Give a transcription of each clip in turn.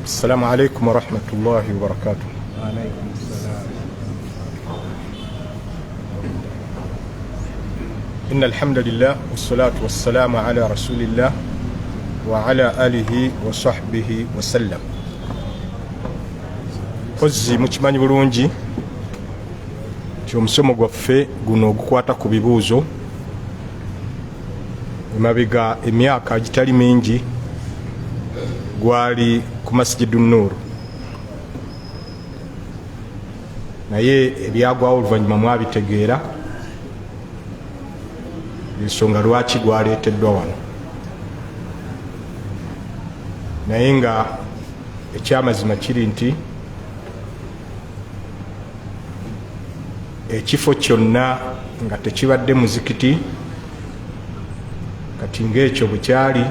السلام عليكم ورحمة الله وبركاته. وعليكم السلام. إن الحمد لله والصلاة والسلام على رسول الله وعلى آله وصحبه وسلم. Ozzi mukimanyi bulungi nti omusomo gwaffe guno ogukwata ku bibuuzo emabega emyaka gitali mingi gwali ku Masjidu Nur, naye ebyagwawo oluvannyuma mwabitegeera ensonga lwaki gwaleeteddwa wano. Naye nga ekyamazima kiri nti ekifo kyonna nga tekibadde muzikiti, kati ng'ekyo bwe kyali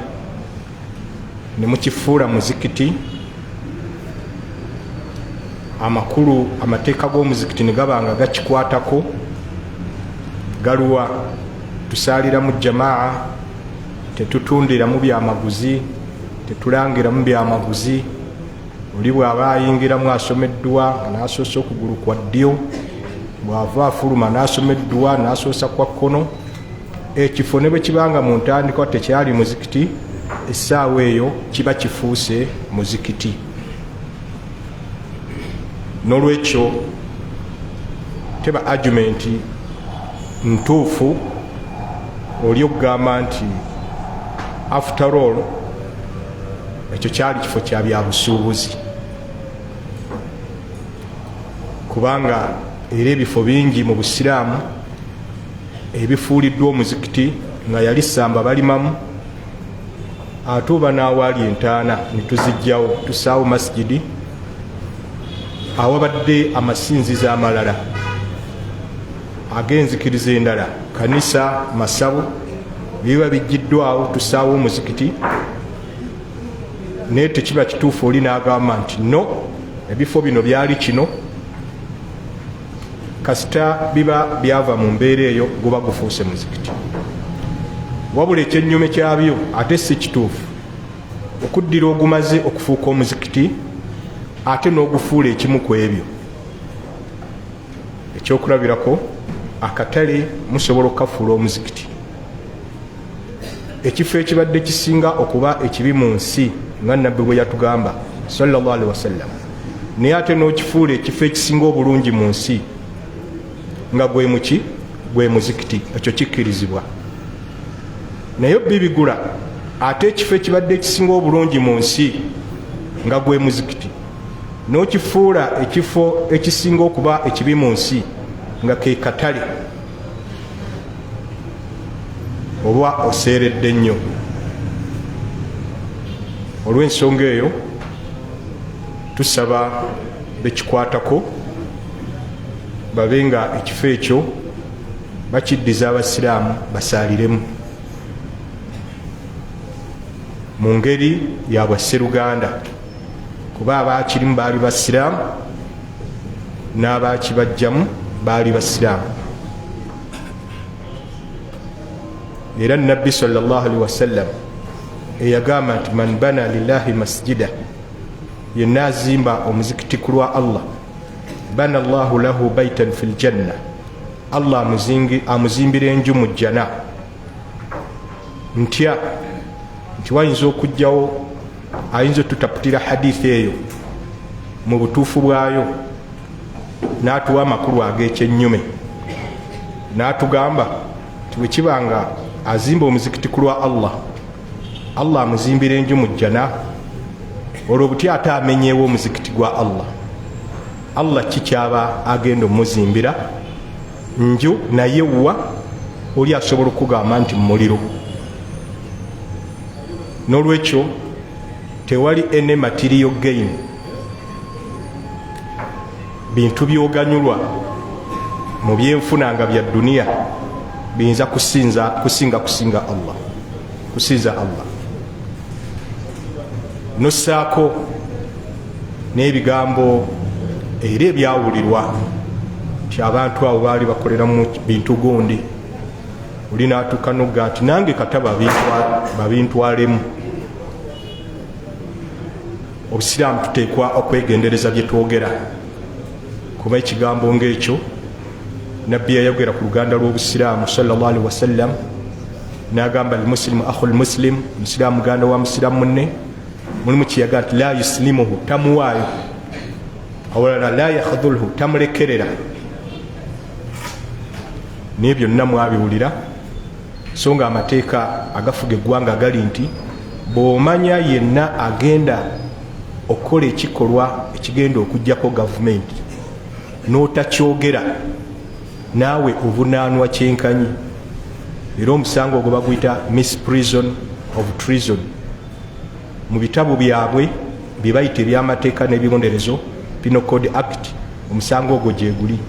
ne mukifuula muzikiti, amakulu amateeka g'omuzikiti ne gaba nga gakikwatako, galuwa tusaaliramu jamaa, tetutundiramu byamaguzi, tetulangiramu byamaguzi. Oli bw'aba ayingiramu asomeddwa nga n'asoosa okugulu kwa ddyo, bw'ava afuluma n'asomeddwa n'asoosa kwa kkono. Ekifo ne bwe kibanga mu ntandikwa tekyali muzikiti, essaawa eyo kiba kifuuse muzikiti. N'olwekyo teba argumenti ntuufu oli okugamba nti after all ekyo kyali kifo kya byabusuubuzi, kubanga era ebifo bingi mu Busiraamu ebifuuliddwa omuzikiti nga yali Samba balimamu, ate oba n'awaali entaana ne tuzijjawo tusaawo masjidi awabadde amasinzizo amalala ag'enzikiriza endala, kanisa, masabu, biba bijjiddwawo tusaawo omuzikiti. Naye tekiba kituufu oli n'agamba nti no, ebifo bino byali kino, kasita biba byava mu mbeera eyo guba gufuuse muzikiti. Wabula ekyennyume kyabyo ate si kituufu okuddira ogumaze okufuuka omuzikiti ate n'ogufuula ekimu ku ebyo. Ekyokulabirako, akatale musobola okukafuula omuzikiti. Ekifo ekibadde kisinga okuba ekibi mu nsi nga Nabbi bwe yatugamba sallallahu alaihi wasallam, naye ate n'okifuula ekifo ekisinga obulungi mu nsi nga gwe muki, gwe muzikiti, ekyo kikkirizibwa. Naye bibigula ate ekifo ekibadde ekisinga obulungi mu nsi nga gwe muzikiti n'okifuula ekifo ekisinga okuba ekibi mu nsi nga ke katale, oba oseeredde nnyo. Olw'ensonga eyo tusaba bekikwatako babe nga ekifo ekyo bakiddiza Abasiraamu basaaliremu mu ngeri ya bwasseruganda, kuba abaakirimu baali Basiraamu n'abaakibajjamu baali Basiraamu. Era Nabbi sallallahu alaihi wasallam eyagamba nti man bana lillahi masjida, yenna azimba omuzikiti ku lwa Allah, bana Allahu lahu baitan fil janna, Allah amuzimbira enju mu jjana. Ntya nti wayinza okujjawo ayinza otutaputira hadithi eyo mu butuufu bwayo n'atuwa amakulu ag'ekyennyume, n'atugamba nti bwe kibanga azimba omuzikiti ku lwa Allah, Allah amuzimbira enju mu jjana, olwo butya ate amenyeewo omuzikiti gwa Allah, Allah kikyaba agenda omuzimbira nju naye wa oli asobola okugamba nti muliro. N'olwekyo tewali ene material gain, bintu byoganyulwa mu byenfuna nga bya duniya biyinza kusinga Allah. Nossaako n'ebigambo era ebyawulirwa nti abantu abo baali bakolera mu bintu gondi oli n'atuuka nogga nti nange kata babintwalemu. Obusiraamu tuteekwa okwegendereza bye twogera, kuba ekigambo ng'ekyo nabbi yayogera ku luganda lw'obusiraamu sallallahu alaihi wasallam n'agamba almuslimu akhul muslim, omusiraamu muganda wa musiraamu munne, mulimu kiyaga nti la yuslimuhu, tamuwaayo, awalala la yakhudhulhu, tamulekerera. naye byonna mwabiwulira, so nga amateeka agafuga eggwanga gali nti bw'omanya yenna agenda okukola ekikolwa ekigenda okugjako gavumenti n'otakyogera, naawe obunaanwa kyenkanyi. Era omusango ogwo baguyita misprison of treason. Mu bitabo byabwe bye bayita eby'amateeka n'ebironderezo, Penal Code Act, omusango ogwo gyeguli.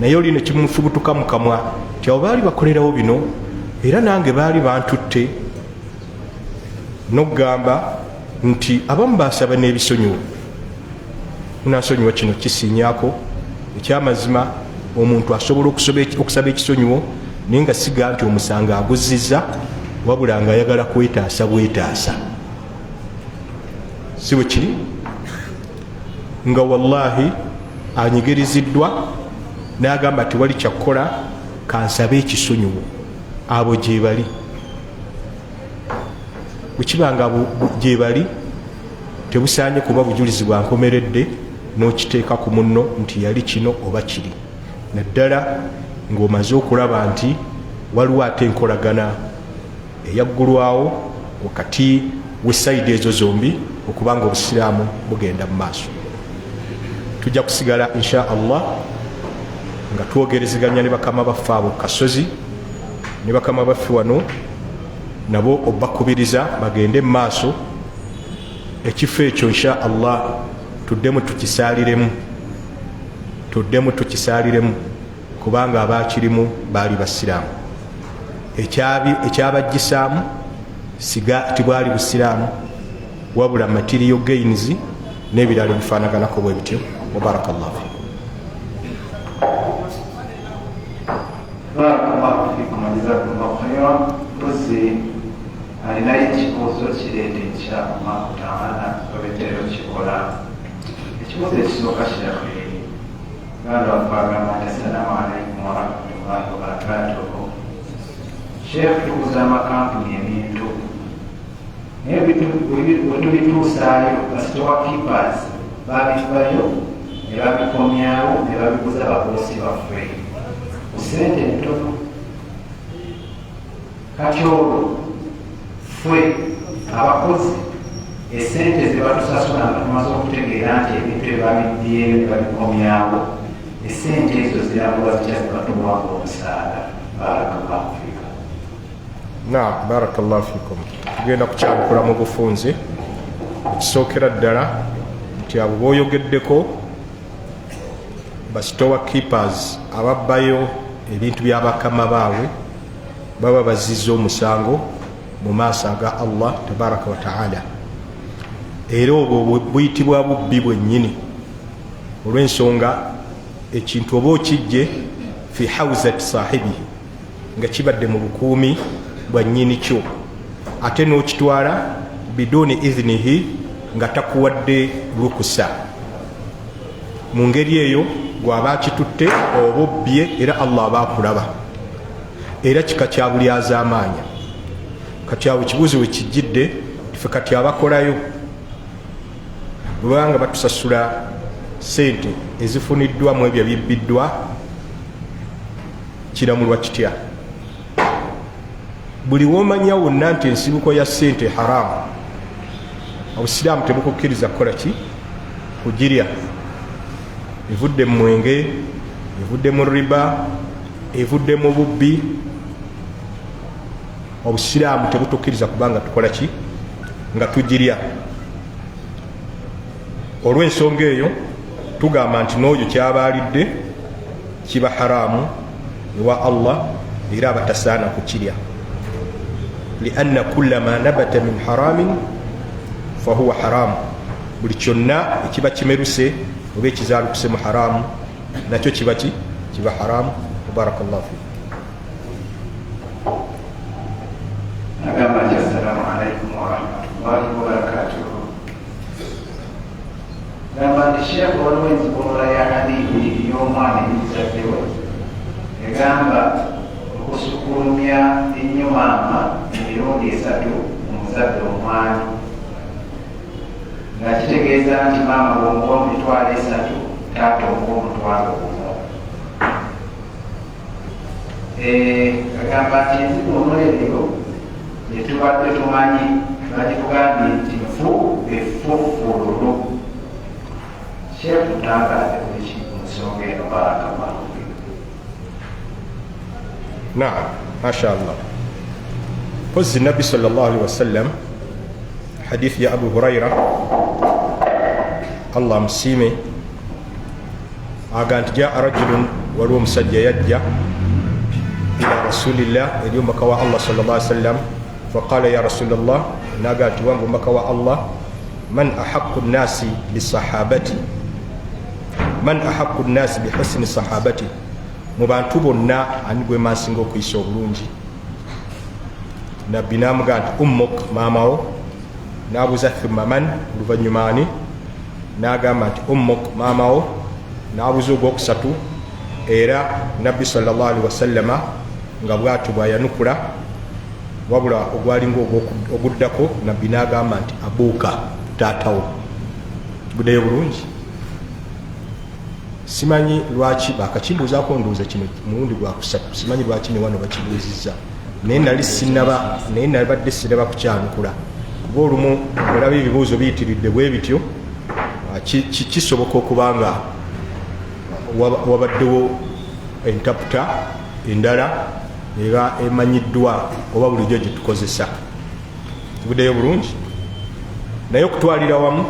Naye oli ne kimufubutuka mu kamwa nti abo baali bakolerawo bino era nange baali bantutte, n'okugamba nti abamu basaba n'ebisonyiwo. Munansonyiwa kino kisiinyaako. Ekyamazima omuntu asobola okusaba ekisonyiwo naye nga siga nti omusanga aguzizza, wabula nga ayagala kwetaasa bwetaasa. Si bwe kiri? Nga wallahi anyigiriziddwa n'agamba tiwali kyakukola, kansabe ekisonyiwo. Abo gye bali. Bwe kiba nga gye bali, tebusaanye kuba bujulizi bwa nkomeredde n'okiteeka ku munno nti yali kino oba kiri, naddala ng'omaze okulaba nti waliwo ate enkolagana eyaggulwawo wakati w'essayidi ezo zombi okubanga obusiraamu bugenda mu maaso. Tujja kusigala insha Allah nga twogerezeganya ne bakama baffe abo kasozi, ne bakama baffe wano nabo obakubiriza bagende mu maaso. Ekifo ekyo insha Allah tuddemu tukisaaliremu, kubanga abaakirimu baali basiraamu. Ekyabajjisaamu siga tibwali busiraamu, wabula material gains n'ebirala bifaanaganako bwe bityo. Wabarakallahu fikum. Barakallahu fikum wa jazakumullahu khairan. Alinayo ekibuuzo kireeta insha Allah taala olwetero kikola. Ekibuuzo ekisooka kirakweri ganda wafagamba nti assalamu alaikum warahmatullahi wabarakatuhu. Sheikh, tuguza amakampuni ebintu naye wetubituusaayo basitowa keepers babitubayo ne babikomyawo ne babiguza baboosi baffe ku ssente entono. Kati olwo ffe abakozi esente zebatusasula nga tumaze okutegeera nti ebintu ebabidyeyo ne babikomyawo, esente ezo ziragula zitya zibatuwako omusaala? Barakallahu fikum. Naam, barakallahu fikum. Tugenda kukyabukula mu bufunze. Ekisookera ddala nti abo booyogeddeko basitowa keepers ababbayo ebintu by'abakama baabwe baba bazizza omusango mu maaso aga Allah tabaraka wa taala. Era obwo buyitibwa bubbi bwennyini, olw'ensonga ekintu oba okijje fi hawzati saahibihi, nga kibadde mu bukuumi bwa nnyini kyo, ate n'okitwala biduni idhnihi, nga takuwadde lukusa. Mu ngeri eyo gw'aba akitutte oba obbye, era Allah aba akulaba, era kika kya buli azaamaanya. Kati awo ekibuuzo we kijjidde, ffe kati abakolayo bwebanga batusasula sente ezifuniddwa mu ebyo ebibbiddwa, kiramulwa kitya? Buli womanya wonna nti ensibuko ya sente haramu, obusiraamu tebukukkiriza kukola ki? Kugirya. Evudde mu mwenge, evudde mu riba, evudde mu bubbi, obusiraamu tebutukkiriza kubanga tukola ki? Nga tugirya. Olw'ensonga eyo tugamba nti n'oyo kyabaalidde kiba haramu ewa Allah, era abatasaana kukirya. Lianna kulla ma nabata min haramin fahuwa haramu. Buli kyonna ekiba kimeruse oba ekizaalukuse mu haramu nakyo kiba haramu. Barakallahu fiik. agamba nti assalamu alaikum warahmatullahi wabarakatuhu. gamba nti sheekh waliwo enzibulula ya hadithi y'omwana emizaddewe egamba okusukulumya ennyo maama emirundi 3 omuzadde omwami, nga kitegeeza nti maama bw'omuwa emitwalo 3 taata omuwa omutwalo 1. agamba nti enzibulula eyo gyetubadde tumanyi bagitugambye nti nfu effufululu. sheekh tutangaze kuki mu nsonga eno? barakallahu. Naam, mashallah. Pozi Nabi sallallahu alaihi wasallam, hadithi ya Abu Huraira, Allah msime, aga nti jaa rajulun, waliwo omusajja yajja ila rasulillah, eri omubaka wa Allah sallallahu alaihi wasallam, faqala ya rasulallah, naga nti wange omubaka wa Allah, man ahaqqu nnasi bisahabati, man ahaqqu nnasi bihusni sahabati, mu bantu bonna ani gwe mansinga okuyisa obulungi? Nabbi namuga nti ummuk, maamawo. Nabuuza thumma man, oluvannyuma ani? Nagamba nti ummuk, maamawo. Nabuuza ogwokusatu, era Nabbi sallallahu alaihi wasallama nga bwatu bwayanukula, wabula ogwalinga oguddako, Nabbi nagamba nti abuuka, taatawo. Buddeyo bulungi. Simanyi lwaki bakakimbuuzaako, ndowooza kino mulundi gwakusatu, simanyi lwaki ne wano bakibuuzizza, naye nabadde sinaba kukyanukula, kuba olumu olaba ebibuuzo biyitiridde bwe bityo, kisoboka okuba nga wabaddewo entaputa endala eba emanyiddwa oba bulijjo gye tukozesa. Tubuddeyo bulungi, naye okutwalira wamu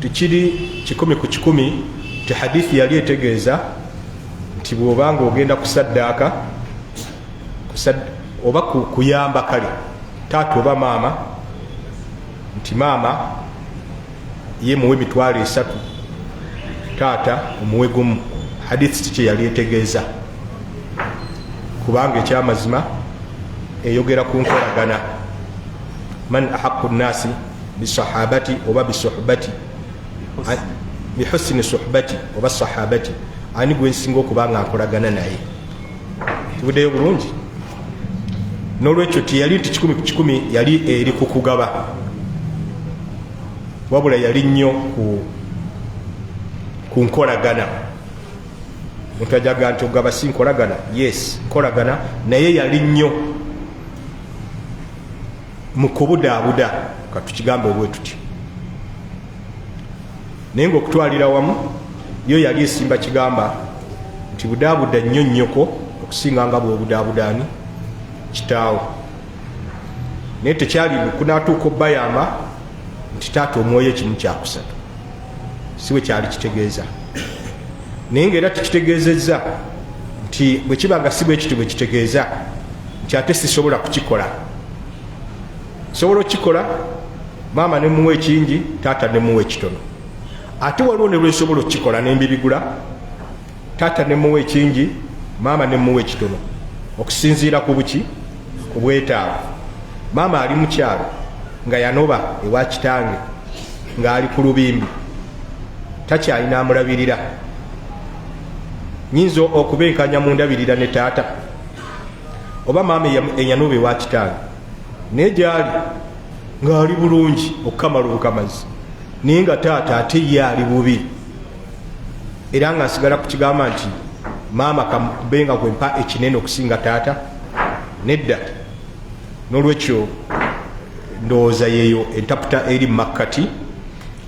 tikiri 100 ku 100 nti hadithi yali etegeeza nti bw'obanga ogenda kusaddaaka oba kuyamba kale taata oba maama, nti maama ye muwe emitwalo 3, taata omuwe gumu. Hadithi kiki yali etegeeza, kubanga ekyamazima eyogera ku nkolagana. Man ahaqqu nnasi bisahabati oba bisuhbati, bihusni suhbati oba sahabati, ani gwe nsinga okuba nga nkolagana naye. Tubuddeyo bulungi. N'olwekyo tiyali nti 100 ku 100 yali eri ku kugaba, wabula yali nnyo ku nkolagana. Omuntu ajaga nti ogaba si nkolagana, yes nkolagana, naye yali nnyo mu kubudaabuda, katukigambe obwe tuti. Naye ngaokutwalira wamu yo yali esimba kigamba nti budaabuda nnyo nnyoko okusinga nga bw'obudaabudaani kitaawo. Naye tekyali kunaatuuka obbayamba nti taata omwoyo ekimu kyakusatu, si bwe kyali kitegeeza. Naye ngaera tikitegeezezza nti bwe kiba nga si bwe kiti bwe kitegeeza nti ate sisobola kukikola. Sobola okukikola, maama ne muwa ekingi, taata ne muwa ekitono. Ate waliwo ne lwesobola okukikola n'embibigula, taata ne muwa ekingi, maama ne muwa ekitono, okusinziira ku buki, ku bwetaavu. Maama ali mu kyalo nga yanoba ewa kitange, ng'ali ku lubimbi, takyalina amulabirira. Nyinza okubenkanya mu ndabirira ne taata, oba maama eyanoba ewa kitange naye gyali ng'ali bulungi okukamala obukamazi, naye nga taata ate ye ali bubi, era nga nsigala kukigamba nti maama kabenga gwempa ekinene okusinga taata. Nedda. N'olwekyo ndowooza yeeyo entaputa eri makkati,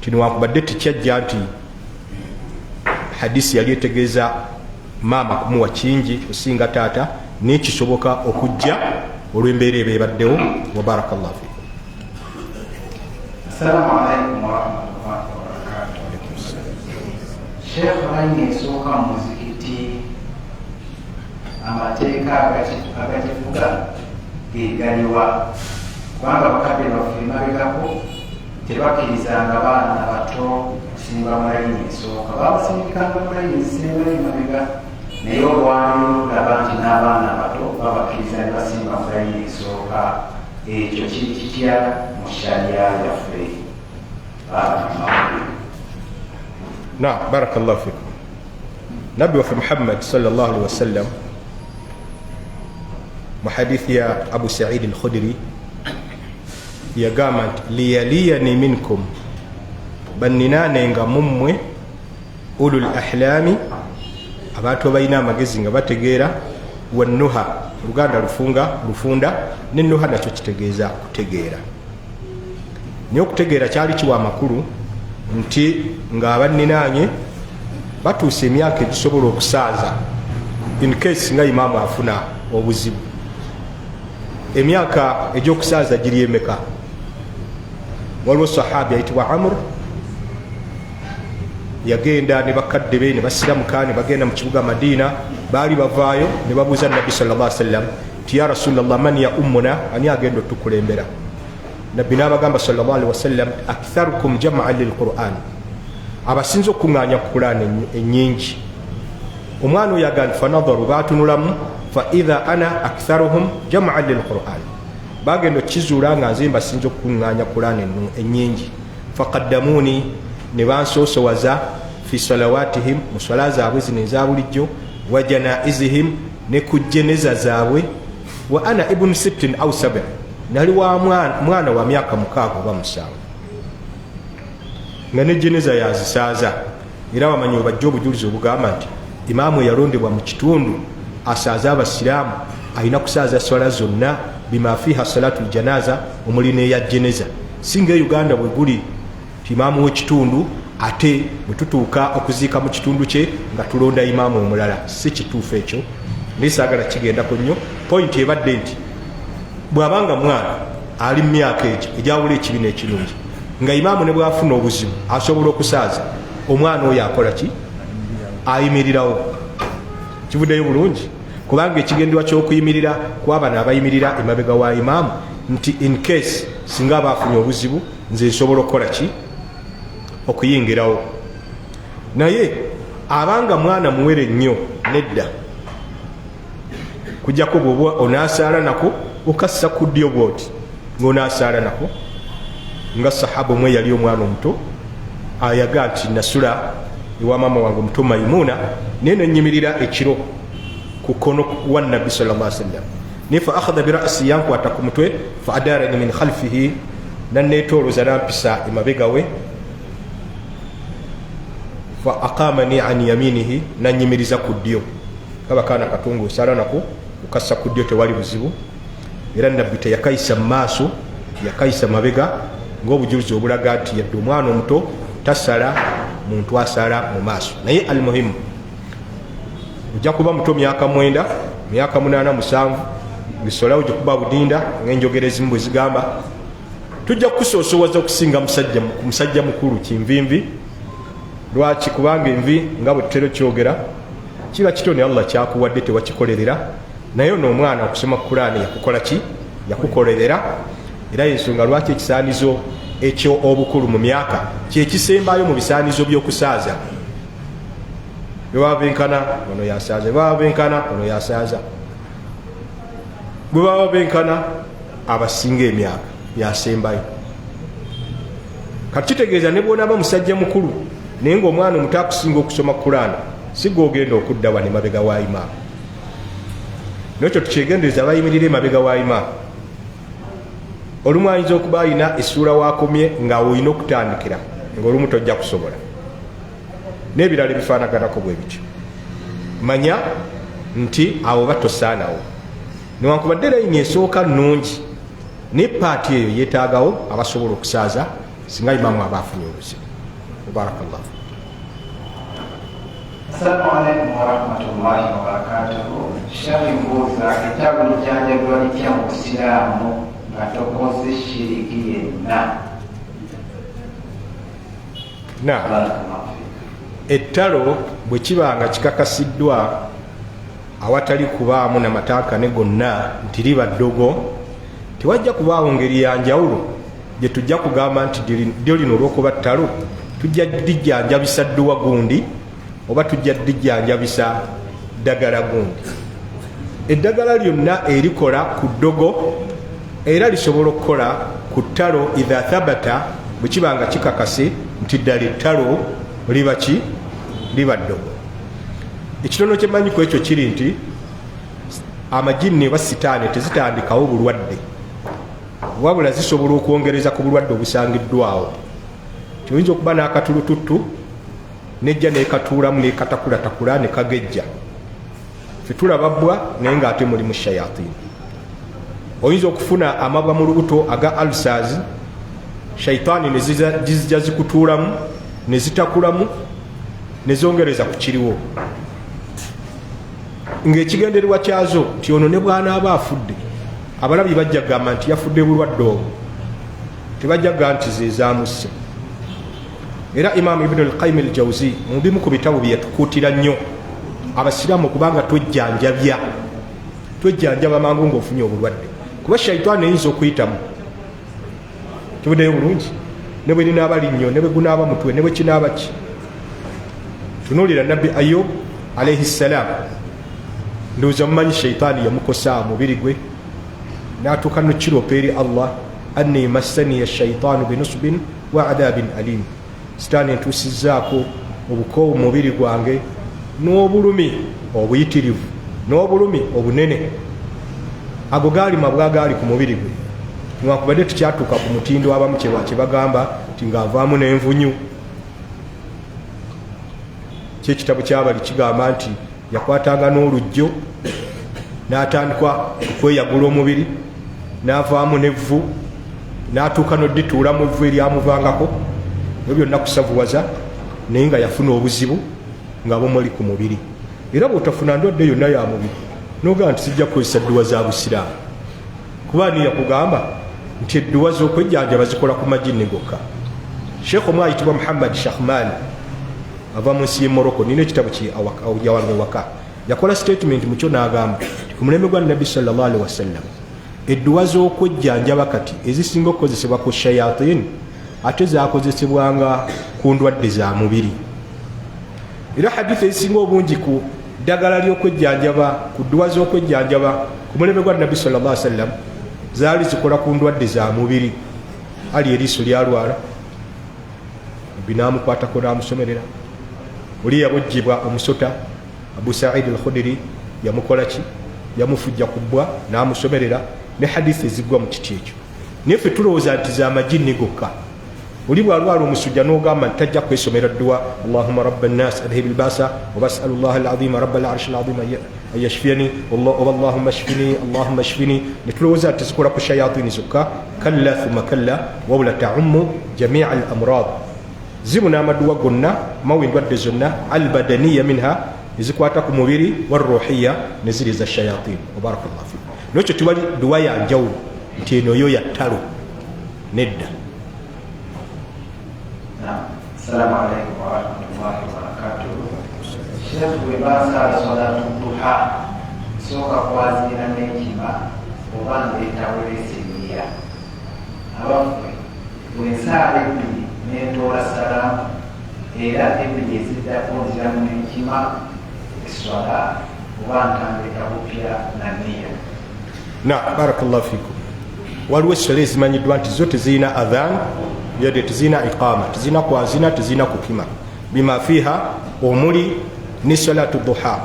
kino wankubadde tekyajja nti hadisi yali etegeeza maama kumuwa kingi okusinga taata, naye kisoboka okujja olw'embeera eba ebaddewo. Wa barakallahu fiikum. Assalamu alaikum warahmatullahi wabarakatuh. Sheikh Rani esooka mu muzikiti, amateeka agakifuga gegaliwa? Kubanga bakadde baffe mabegako tebakkirizanga baana bato okusimba mu layini esooka babasindikanga mu layini ezisembayo mabega naye olwalimu laba nti n'abaana abato babakkiriza ne basimba mu layini esooka ekyo kitya mu shariya yaffe na barakallahu fikum nabbi waffe muhammad sallallahu alaihi wasallam mu hadithi ya abu said al-khudri yagamba nti liyaliyani minkum banninanenga mummwe ulul ahlami abantu abalina amagezi nga bategeera wannuha oluganda lufunda nenuha nakyo kitegeeza kutegeera naye okutegeera kyali kiwa amakulu nti nga abanninanye batuusa emyaka egisobola okusaaza in case nga imaamu afuna obuzibu emyaka egyokusaaza giri emeka waliwo sahabi ayitibwa amr yagenda ne bakadde be ne basiramuka ne bagenda mu kibuga Madina baali bavaayo ne babuuza nabbi sallallahu alaihi wasallam ti ya rasulallah man ya ummuna ani agenda otukulembera nabbi n'abagamba sallallahu alaihi wasallam aktharukum jam'an lilquran abasinza okuŋŋaanya ku Qur'an ennyingi omwana oyo agamba fanadharu baatunulamu fa idha ana aktharuhum jam'an lilquran bagenda okizuula nga nze mbasinza okuŋŋaanya Qur'an ennyingi faqaddamuni ne bansoosowaza fi salawatihim mu swala zaabwe zino eza bulijjo wa janaizihim ne ku jeneza zaabwe wa ana ibnu 6 au 7 nali wa mwana wa myaka 6 oba 7 nga ne jeneza yazisaaza era wamanyi obajja obujulizi obugamba nti imaamu yalondebwa mu kitundu asaaza abasiraamu alina kusaaza swala zonna bima fiha salatu ljanaza omuli neya jeneza singa uganda bwe guli imaamu w'ekitundu ate bwe tutuuka okuziika mu kitundu kye nga tulonda imaamu omulala si kituufu ekyo naye saagala kigendako nnyo pointi ebadde nti bw'abanga mwana ali mu myaka egyo egyawula ekibi n'ekirungi nga imaamu ne bw'afuna obuzibu asobola okusaaza omwana oyo akola ki ayimirirawo kivuddeyo bulungi kubanga ekigendebwa ky'okuyimirira kwabana abayimirira emabega wa imaamu nti in case singa abaafunye obuzibu nze nsobola okukola ki okuyingirawo naye abanga mwana muwere nnyo nedda kujjako bwoba onaasaala nako okassa ku ddyo bwoti ng'onaasaala nako nga sahaba omwe yali omwana omuto ayaga nti nasula ewa maama wange omuto Maimuna naye nenyimirira ekiro ku kono wa nabbi sallallahu alaihi wasallam naye fa akhadha birasi yankwata ku mutwe fa adarani min khalfihi nanneetooloza nampisa emabega we fa aqamani an yaminihi nanyimiriza ku ddyo kaba kaana katungu osala nako okassa ku ddyo tewali buzibu era nabbi teyakayisa mu maaso yakayisa mabega ng'obujulizi obulaga nti yadde omwana omuto tasala muntu asala mu maaso naye almuhimu ojja kuba muto myaka 9 myaka 8 7 ngisolawo gyekuba budinda ng'enjogera ezimu bwe zigamba tujja kukusoosowaza okusinga musajja mukulu kinvinvi lwaki kubanga envi nga bwe tutera kyogera kiba kitone Allah kyakuwadde tewakikolerera naye n'omwana okusoma Qur'ani yakukola ki yakukolerera era ensonga lwaki ekisaanizo ekyo obukulu mu myaka kyekisembayo mu bisaanizo by'okusaaza bwe baba benkana ono yasaaza bwe baba benkana ono yasaaza bwe baba benkana abasinga emyaka yasembayo kati kitegeeza ne bw'onaaba musajja mukulu naye ng'omwana omuto akusinga okusoma Qur'an si gw'ogenda okudda wano emabega wa imaamu nekyo tukyegendereza abayimirira emabega wa imaamu olumu ayinza okuba alina essuula waakomye nga olina okutandikira ng'olumu tojja kusobola n'ebirala ebifaanaganako bwe bityo manya nti abo batosaanawo newankubadde layini esooka nnungi ne paati eyo yeetaagawo abasobola okusaaza singa imaamu aba afunye obuzibu barakallahu assalamu alaikum warahmatullahi wabarakatuhu shabi mbuuza ekitabo lijjanjabibwa litya mu busiraamu nga tokoze shiriki yenna ettalo bwe kiba nga kikakasiddwa awatali kubaamu namatankane gonna nti liba ddogo tewajja kubaawo ngeri ya njawulo gye tujja kugamba nti lyo lino olw'okuba ttalo tujja dijjanjabisa dduwa gundi oba tujja dijjanjabisa ddagala gundi. Eddagala lyonna erikola ku ddogo era lisobola okukola ku ttalo idha thabata bwe kiba nga kikakase nti ddala ettalo liba ki liba ddogo. Ekitono kyemanyi ku ekyo kiri nti amajini oba sitaani tezitandikawo bulwadde wabula zisobola okwongereza ku bulwadde obusangiddwawo. Kiyinza okuba n'akatulututtu nejja nekatuulamu nekatakulatakula nekagejja fe tulababbwa naye ng'ate mulimu shayatini. Oyinza okufuna amabwa mu lubuto aga ulcers shaitaani nezijja zikutuulamu nezitakulamu nezongereza ku kiriwo ng'ekigendererwa kyazo nti ono ne bw'anaaba afudde abalabi bajja gamba nti yafudde bulwadde obwo, tebajja gamba nti ze zaamusse. Era Imam Ibn al-Qayyim al-Jawzi mu bimu ku bitabo bye yatukuutira nnyo abasiraamu kubanga twejjanjaba mangu ng'ofunye obulwadde, kuba shaitaani eyinza okuyitamu. Kibuddeyo bulungi ne bwe linaaba linnyo ne bwe gunaaba mutwe ne bwe kinaaba ki. Tunuulira Nabbi Ayub alayhi salam, ndowooza mumanyi shaitaani yamukosa mubiri gwe n'atuuka nokiropa eri Allah, anni massaniya shaitaanu binusbin wa adhabin alim. Sitaani entuusizzaako obukoowu mubiri gwange n'obulumi obuyitirivu n'obulumi obunene. Ago gaali mabwa gaali ku mubiri gwe, newankubadde tukyatuuka ku mutindo abamu kye bagamba nti ng'avaamu n'envunyu. Kyekitabo kyabali kigamba nti yakwatanga n'olujjo n'atandika okweyagula omubiri n'avaamu n'evvu n'atuuka n'oddituulamu evvu eryamuvangako. Ebyo byonna kusavuwaza naye nga yafuna obuzibu nga bumuli ku mubiri. Era bw'otafuna ndwadde yonna ya mubiri n'ogamba nti sijja kukozesa dduwa za busiraamu, kuba ani yakugamba nti edduwa z'okwejjanjaba zikola ku majini gokka. Sheikh omwe ayitibwa Muhammad Shahmani ava mu nsi y'e Morocco, nina ekitabo yawange waka, yakola statement mu kyo n'agamba ku mulembe gwa Nabbi sallallahu alaihi wasallam edduwa z'okwejjanjaba kati ezisinga okukozesebwa ku shayatin ate zakozesebwanga ku ndwadde za mubiri. Era hadithi ezisinga obungi ku ddagala ly'okwejjanjaba, ku dduwa z'okwejjanjaba ku mulembe gwa Nabbi sallallahu alaihi wasallam zaali zikola ku ndwadde za mubiri. Ali eriiso lyalwala binaamukwatako n'amusomerera, oli yabujjibwa omusota Abu Sa'id al-Khudri yamukola ki, yamufujja ku bbwa n'amusomerera, ne hadithi eziggwa mu kiti ekyo. Naye ffe tulowooza nti za majini gokka. Oli bw'alwala omusujja n'ogamba nti tajja kwesomera dduwa Allahumma rabba nnas adhhib albasa wa bas'alu Allah al-azima rabba al-arshi al-azima an yashfiyani oba Allahumma shfini, ne tulowooza nti zikola ku shayatini zokka. Kalla thumma kalla, wabula ta'ummu jami'a al-amrad, zibuna amaduwa gonna mawe endwadde zonna albadaniya minha ezikwata ku mubiri waruhiya neziri za shayatin. Wabarakallahu fikum. Nekyo tewali duwa ya njawulo nti eno yo ya ttalo, nedda. Assalamu alaikum warahmatullahi wabarakatuh. Sheikh webasala salatu duha soka kwazira n'ekima oba ndeetawula esiniya abaffe bwensaala ebbiri n'entoola salaamu era ebbiri eziddako nziramu n'ekima eswala oba ntandika bupya na nniya. Barakallahu fikum. Waliwo esswala ezimanyiddwa nti zo tezirina adhan yadde tezirina iqama, tezirina kwazina, tezirina kukima, bima fiha omuli ne salatu duha.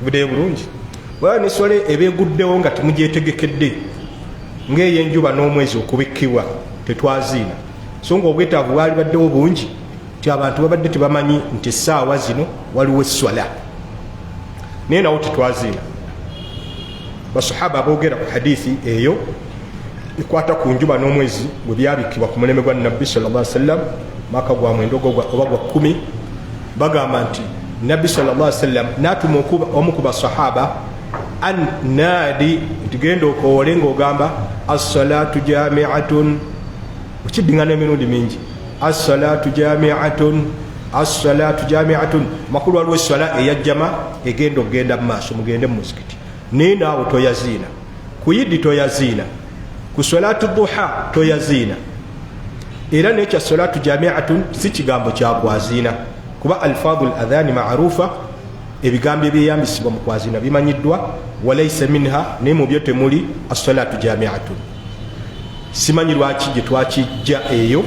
Budde bulungi. Wala ne swala ebeguddewo nga temugyetegekedde ng'ey'enjuba n'omwezi okubikkibwa tetwaziina. So nga obwetaavu bwali baddewo bungi nti abantu babadde tebamanyi nti essaawa zino waliwo esswala, naye nawo tetwaziina. Basahaba aboogera ku hadithi eyo ekwata ku njuba n'omwezi bwe byabikibwa ku mulembe gwa Nabbi sallallahu alaihi wasallam maka gwa mwendo oba gwa 10, bagamba nti Nabbi sallallahu alaihi wasallam n'atuma omu ku basahaba an naadi nti genda okoowole ng'ogamba as-salatu jami'atun, okiddingana emirundi mingi, as-salatu jami'atun, as-salatu jami'atun. Makulu waliwo esswala eyajjama egenda okugenda mu maaso, mugende mu muzikiti. Naye naawe toyaziina, ku yiddi toyaziina, ku salatu duha toyaziina. era nekya salatu jamiatun si kigambo kyakwazina kuba alfadhu ladhani maarufa ebigambo ebyeyambisibwa mu kwazina bimanyiddwa walaisa minha naye mu byo temuli assalatu jamiatun simanyi lwaki gye twakijja eyo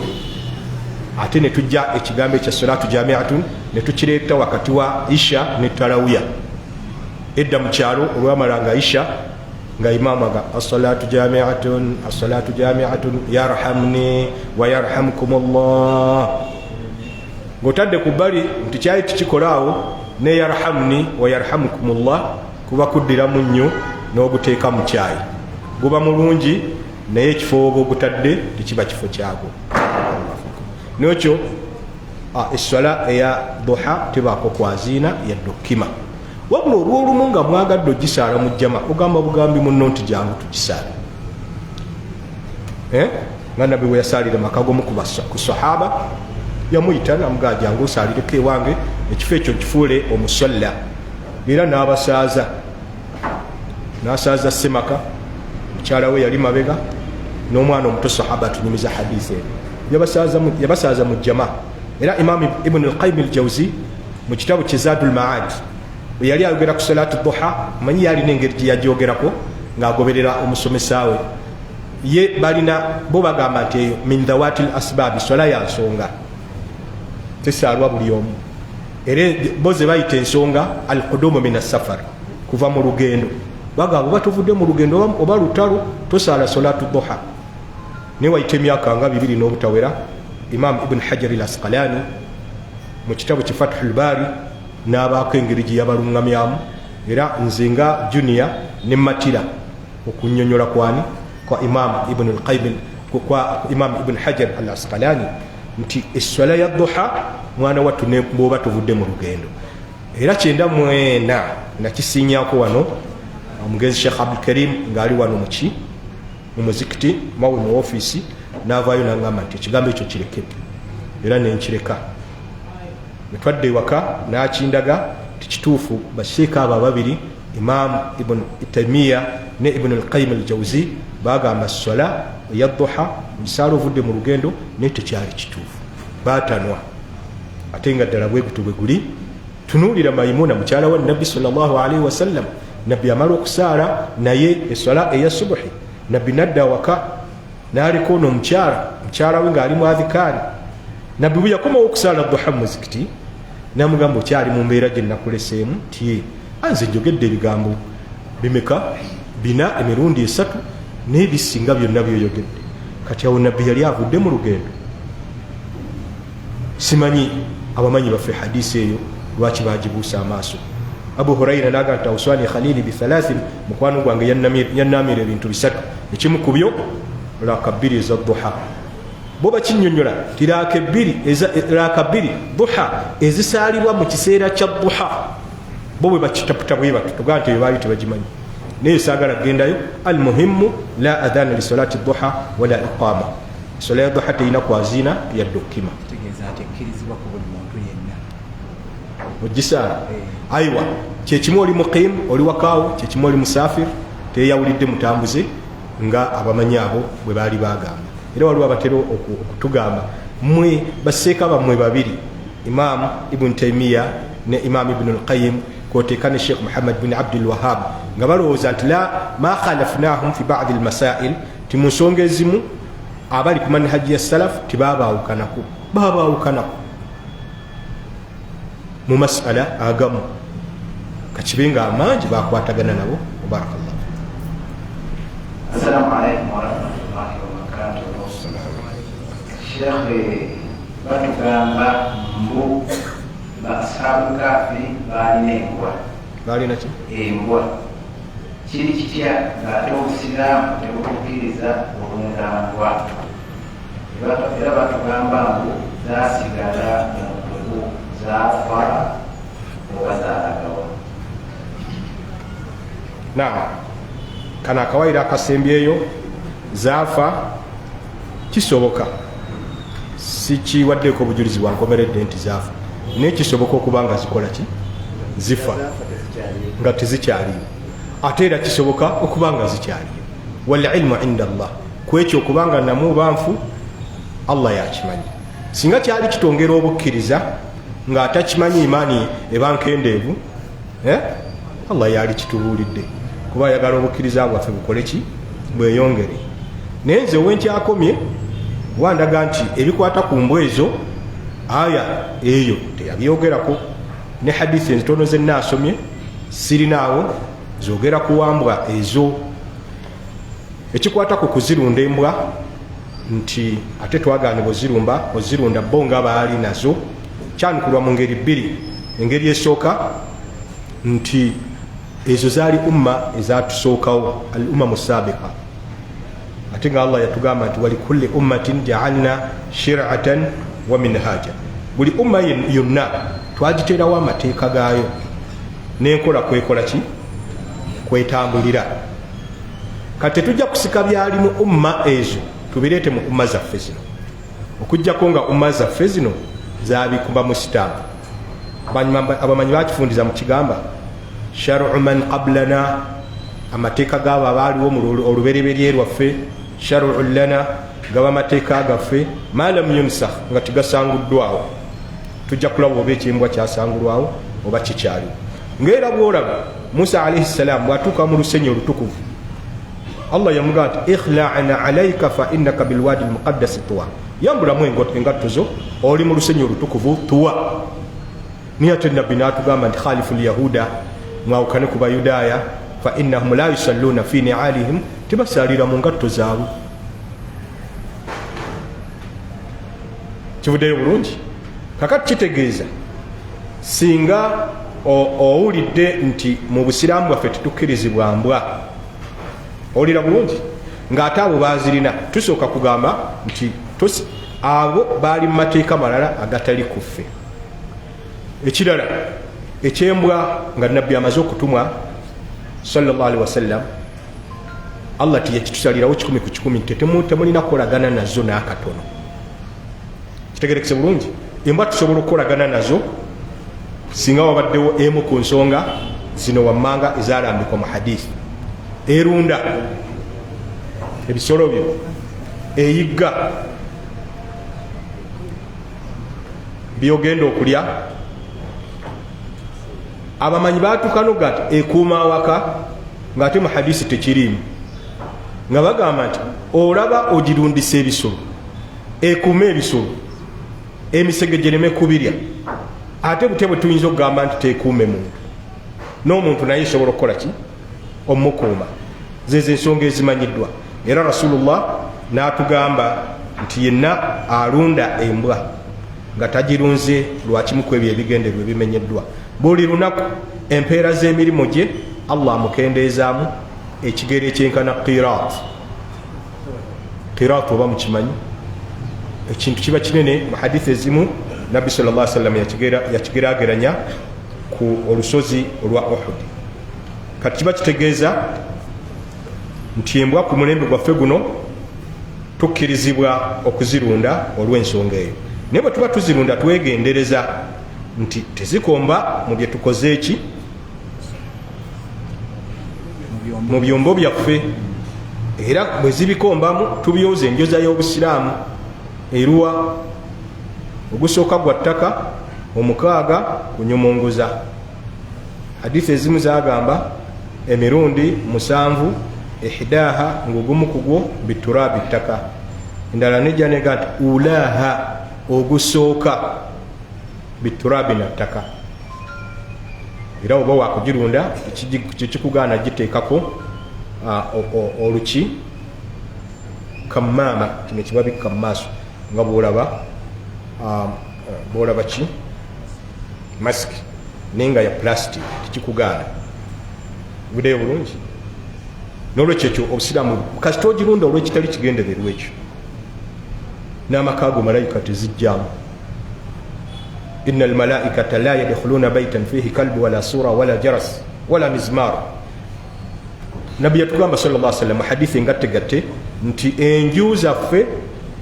ate ne tujja ekigambo ekya salatu jamiatun ne tukireeta wakati wa isha ne tarawiya edda mu kyalo olwamalanga isha nga imaamu aga assalatu jamiatun yarhamni wa yarhamkumullah ng'otadde ku bbali nti kyali tukikolaawo ne yarhamni wa yarhamkumullah kuba kuddiramu nnyo n'oguteeka mu kyayi guba mulungi naye ekifo oba ogutadde tekiba kifo kyago nokyo essala eya duha tebaako kwazina yadde okukima wabula olwolumu nga mwagadde ogisaala mu jjama ogamba bugambi munno nti jangu tugisaala nga nabbi bwe yasaalira maka gomu ku sahaba yamuyita namugaa jangu osaalireko ewange ekifo ekyo kifuule omusalla era n'asaaza semaka mukyala we yali mabega n'omwana omuto sahaba atunyumiza hadisi eyo yabasaaza mu jjama era imam ibn al-qayyim al-jawzi mu kitabu kizadul maad bwe yali ayogera ku salatu duha manyi yalina engeri gye yagyogerako ng'agoberera omusomesa we ye bo bagamba nti eyo min dhawati l asbaabi swala ya nsonga tesaalwa buli omu era bo ze bayita ensonga alqudumu min assafar kuva mu lugendo bagamba oba tuvudde mu lugendo oba lutalo tosaala salatu duha ne wayita emyaka nga 2 n'obutawera imam ibn hajar al asqalani mu kitabu ki fathul bari n'abaako engeri gye yabalungamyamu era nze nga junior ne matira okunnyonnyola kwa imam ibn al-qayyim kwa imam ibn hajar al asqalani nti esswala ya duha mwana wattu bwoba tuvudde mu lugendo era 94 nakisinyako wano omugenzi sheikh abdul karim ngaali wano mu muzikiti mawe mu ofisi n'avaayo n'angamba nti ekigambo ekyo kireke era nenkireka netwadde ewaka n'akindaga tikituufu basheeka abo ababiri imam ibn taymiya ne ibn al-qayyim al-jawzi bagamba swala ya duha misaala ovudde mu lugendo naye tekyali kituufu batanwa ate nga ddala bwegutu bwe guli tunuulira maimuna mukyala wa nabbi sallallahu alaihi wasallam nabbi amala okusaala naye eswala eya subuhi nabbi nadda waka n'aliko ono mukyala we ng'ali mu adhikaari nabbi bwe yakomawo okusaala duha mu muzikiti namugamba okyali mu mbeera gye nakuleseemu tiye anze njogedde ebigambo bimeka 4 emirundi 3 n'ebisinga byonna byoyogedde kati awo nabbi yali avudde mu lugendo simanyi abamanyi baffe hadisi eyo lwaki bagibuusa amaaso abu huraira naga nti awswani khalili bi3 mukwano gwange yannamira ebintu 3 ekimu ku byo raka 2 eza duha bo bakinnyonnyola ti raka 2 duha ezisaalibwa mu kiseera kya duha bo bwe bakitaputa bwe batutugaa nti bebaali tebagimanyi naye saagala gendayo almuhimu la adhana li salati duha wala iqama sola ya duha teyina kwazina yadde okukima ogisaala aiwa kyekimu oli muqim oli wakaawo kyekimu oli musafir teyawulidde mutambuze nga abamanyi abo bwe baali bagamba era waliwo abatera okutugamba mwe baseeka bammwe babiri imam ibn taymiya ne imam ibn al-qayyim kwoteeka ne sheikh muhammad bin abdul wahab nga balowooza nti la ma khalafnahum fi badi almasail ti mu nsonga ezimu abali ku manhaji ya salaf tibabaawukanako mu masala agamu kakibe nga amangi bakwatagana nabo barakallah. Assalamu alaikum warahmatullahi wabarakatuh. Sheikh batugamba mbu ashabu kafi balina embwa. Balina ki? Embwa. Kiri kitya ng'ate obusiraamu tebutukkiriza olunda mbwa. Era batugamba mbu zaasigala mu ntugu zaafa oba zaalagawa. Naam. Kana akawaira akasembyeyo zaafa kisoboka si kiwaddeko obujulizi bwankomeredde nti zaafa naye kisoboka okuba nga zikola ki zifa nga tezikyaliyo ate era kisoboka okuba nga zikyaliyo wal ilmu inda Allah kwekyo okubanga namu banfu Allah yakimanyi. Singa kyali kitongera obukkiriza nga atakimanyi imaani eba nkendeevu, Allah yali kitubuulidde, kuba ayagala obukkiriza bwaffe bukole ki? Bweyongere. Naye nze wenkyakomye wandaga nti ebikwata ku mbwa ezo aya eyo teyabyogerako, ne hadithi entono ze naasomye sirinaawo zogera kuwambwa ezo. Ekikwata ku kuzirunda embwa nti ate twagaanibwa ozirunda bo nga baali nazo kyanukulwa mu ngeri bbiri. Engeri esooka nti ezo zaali umma ezatusookawo, al umma musabika, ate nga Allah yatugamba nti walikulli ummatin ja'alna shir'atan wa minhaja. Buli umma yonna twagiteerawo amateeka gaayo n'enkola kwekola ki? Kwetambulira. Kati tujja kusika byali mu umma ezo tubireete mu umma zaffe zino, okujjako nga umma zaffe zino zabikuba mu sitaamu. Abamanyi bakifundiza mu kigamba shar'u man qablana, amateeka gabo abaaliwo mu olubereberye lwaffe, shar'u lana, gaba amateeka gaffe, ma lam yunsakh, nga tigasanguddwawo. Tujja kulaba oba ekyembwa kyasangulwawo oba kikyaliwo. Ng'era bw'olaba Musa alayhi salam bw'atuuka mu lusenyi olutukuvu, Allah yamugamba nti ikhla'na alayka fa innaka bilwadi almuqaddasi tuwa, yambulamu engatto zo, oli mu lusenyi olutukuvu tuwa. Niye ate nabbi n'atugamba nti khalifu lyahuda, mwawukane ku bayudaaya, fa innahum la yusalluna fi ni'alihim, tibasaalira mu ngatto zaabwe. Kivuddeyo bulungi. Kakati kitegeeza singa owulidde nti mu busiraamu bwaffe tetukkirizibwa mbwa, owulira bulungi, ng'ate abo baazirina, tusooka kugamba nti abo baali mu mateeka malala agatali ku ffe. Ekirala ekyembwa nga nabbi amaze okutumwa sallallahu alaihi wasallam, Allah tiyekitusalirawo 10 ku 10 temulina kukolagana nazo n'akatono. Kitegerekese bulungi. Embwa tusobola okukolagana nazo singa wabaddewo emu ku nsonga zino wammanga ezalambikwa mu hadithi: erunda ebisolo byo, eyigga byogenda okulya. Abamanyi batukanoga nti ekuuma awaka, ng'ate mu hadisi tekiriimu, nga bagamba nti olaba ogirundisa ebisolo, ekuuma ebisolo, emisege gyereme kubirya. Ate bute bwe tuyinza okugamba nti teekuume muntu, n'omuntu naye esobola okukola ki? Omukuuma. Zezo ensonga ezimanyiddwa. Era Rasulullah n'atugamba nti yenna alunda embwa nga tagirunze lwakimu ku ebyo ebigenderwa ebimenyeddwa, buli lunaku empeera z'emirimu gye Allah amukendeezaamu ekigero ekyenkana qirat. Qirat oba mukimanyi? Ekintu kiba kinene. Mu hadithi ezimu Nabbi sallallahu alaihi wasallam yakigeraageranya ku olusozi olwa Uhud. Kati kiba kitegeeza nti embwa ku mulembe gwaffe guno tukkirizibwa okuzirunda olw'ensonga eyo. Naye bwe tuba tuzirunda twegendereza nti tezikomba mu bye tukoze eki mu byombo byaffe, era bwe zibikombamu tubyoza enjoza y'obusiraamu eruwa ogusooka gwa ttaka, omukaaga kunyomongoza. Hadithi ezimu zagamba emirundi 7 ihdaha ngugumu kugwo biturabi ttaka, endala nejja nega nti ulaha ogusooka biturabi na ttaka. Era oba wakugirunda kikugaana giteekako oluki kamama, kino kibabikka mu maaso nga bwolaba ki mask nenga ya plastic tikikugaana. Budeyo bulungi. N'olwekyo obusiraamu kasita ogirunda olw'ekitali kigendererwa ekyo, n'amakaago malayika tezijjamu. inna almalaikata la yadkhuluna baytan fihi kalbu wala sura wala jaras wala mizmar. Nabbi yatugamba sallallahu alaihi wasallam hadithi ngatte nti enju zaffe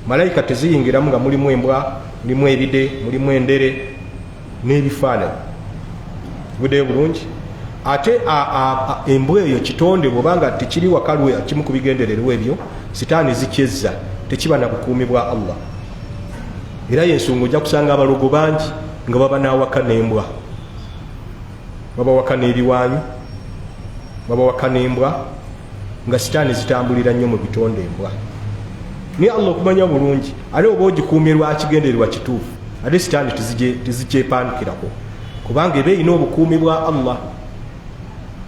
malayika teziyingiramu nga mulimu embwa, mulimu ebide, mulimu endere n'ebifaananyi. Budeyo bulungi. Ate embwa eyo kitonde bw'obanga tekiri wakalu kimu ku bigendererwa ebyo, sitaani zikyezza, tekiba na bukuumi bwa Allah. era yensonga ojja kusanga abalogo bangi nga baba nawaka nembwa, babawaka n'ebiwaanyi, babawaka nembwa, nga sitaani zitambulira nnyo mu bitonde embwa. Naye Allah okumanya bulungi ate oba ogikuumirwa kigendererwa kituufu, ate sitaani tizikyepanikirako, kubanga eba erina obukuumi bwa Allah,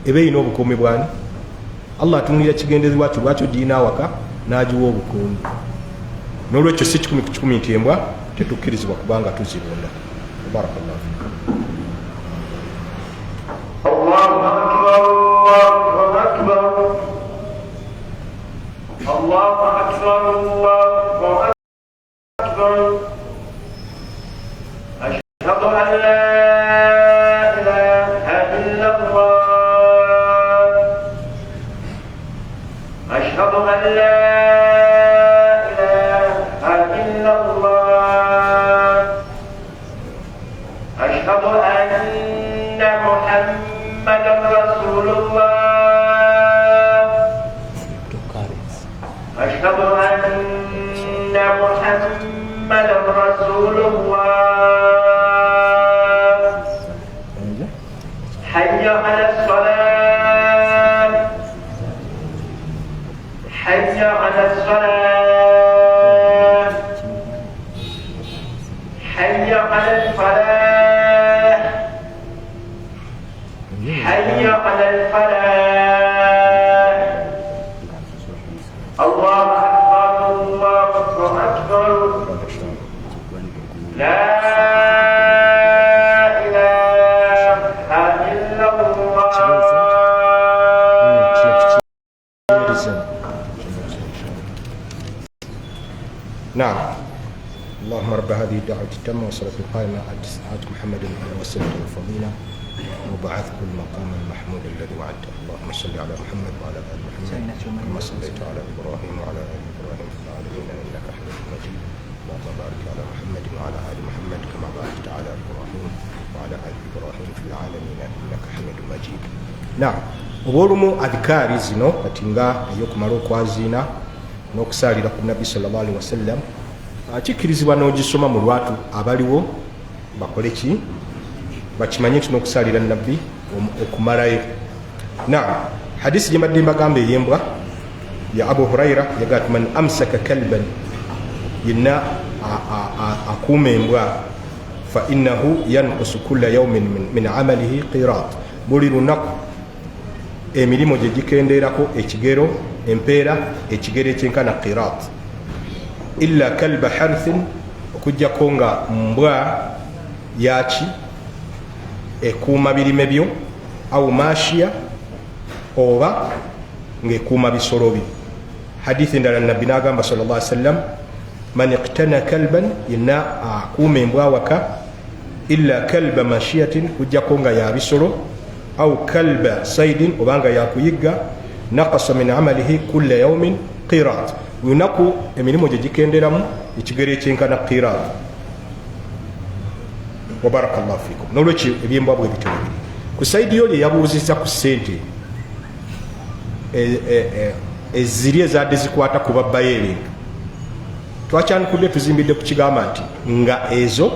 eba erina obukuumi bwani Allah. Atunulira kigendererwa kyo lwakyo giina awaka n'agiwa obukuumi. N'olwekyo si kikumi ku kikumi nti embwa tetukkirizibwa kubanga tuzirunda. Barakallahu fikum. Allahu akbar, Allahu akbar, Allahu akbar, Allahu akbar. Ashhadu an la ilaha illallah. Ashhadu an la نعم. اللهم رب هذه الدعوة التامة والصلاة القائمة آت محمد وسلم الفضيلة وبعث كل مقام المحمود الذي وعدته. اللهم صل على محمد وعلى آل محمد كما صليت على إبراهيم وعلى آل إبراهيم في العالمين إنك حميد مجيد. اللهم بارك على محمد وعلى آل محمد كما باركت على إبراهيم وعلى آل إبراهيم في العالمين إنك حميد مجيد. نعم. Obolumu adhikari zino kati nga eyokumala okwaziina n'okusaalira ku nabbi sallallahu alaihi wasallam kikkirizibwa n'ogisoma mu lwatu abaliwo bakole ki bakimanye nti n'okusaalira nabbi okumalayo. Naam, hadisi gye mbadde mbagamba ey'embwa ya Abu Huraira yagaa ti man amsaka kalban, yenna akuuma embwa fa innahu yanqusu kulla yawmin min amalihi qirat, buli lunaku emirimu gye gikendeerako ekigero empeera ekigero ekyenkana qirat, illa kalba harthin, okujjako nga mbwa yaki ekuuma birime byo, au mashiya oba ng'ekuuma bisolo byo. Hadithi endala nabbi n'agamba sallallahu alaihi wasallam, man iqtana kalban, yenna akuuma embwa waka, illa kalba mashiyatin, kujjako nga ya bisolo, au kalba saidin, obanga yakuyigga, naqasa min amalihi kulla yawmin qirat, lunaku emirimu gye gikenderamu ekigero ekyenkana qirat. Wa barakallahu fikum. N'olwekyo ebyembwa bwe bityo bibiri. Ku saidi yo lye yabuuzizza ku ssente eziri ezadde zikwata ku babbayo ebintu, twakyanikudde tuzimbidde ku kigamba nti nga ezo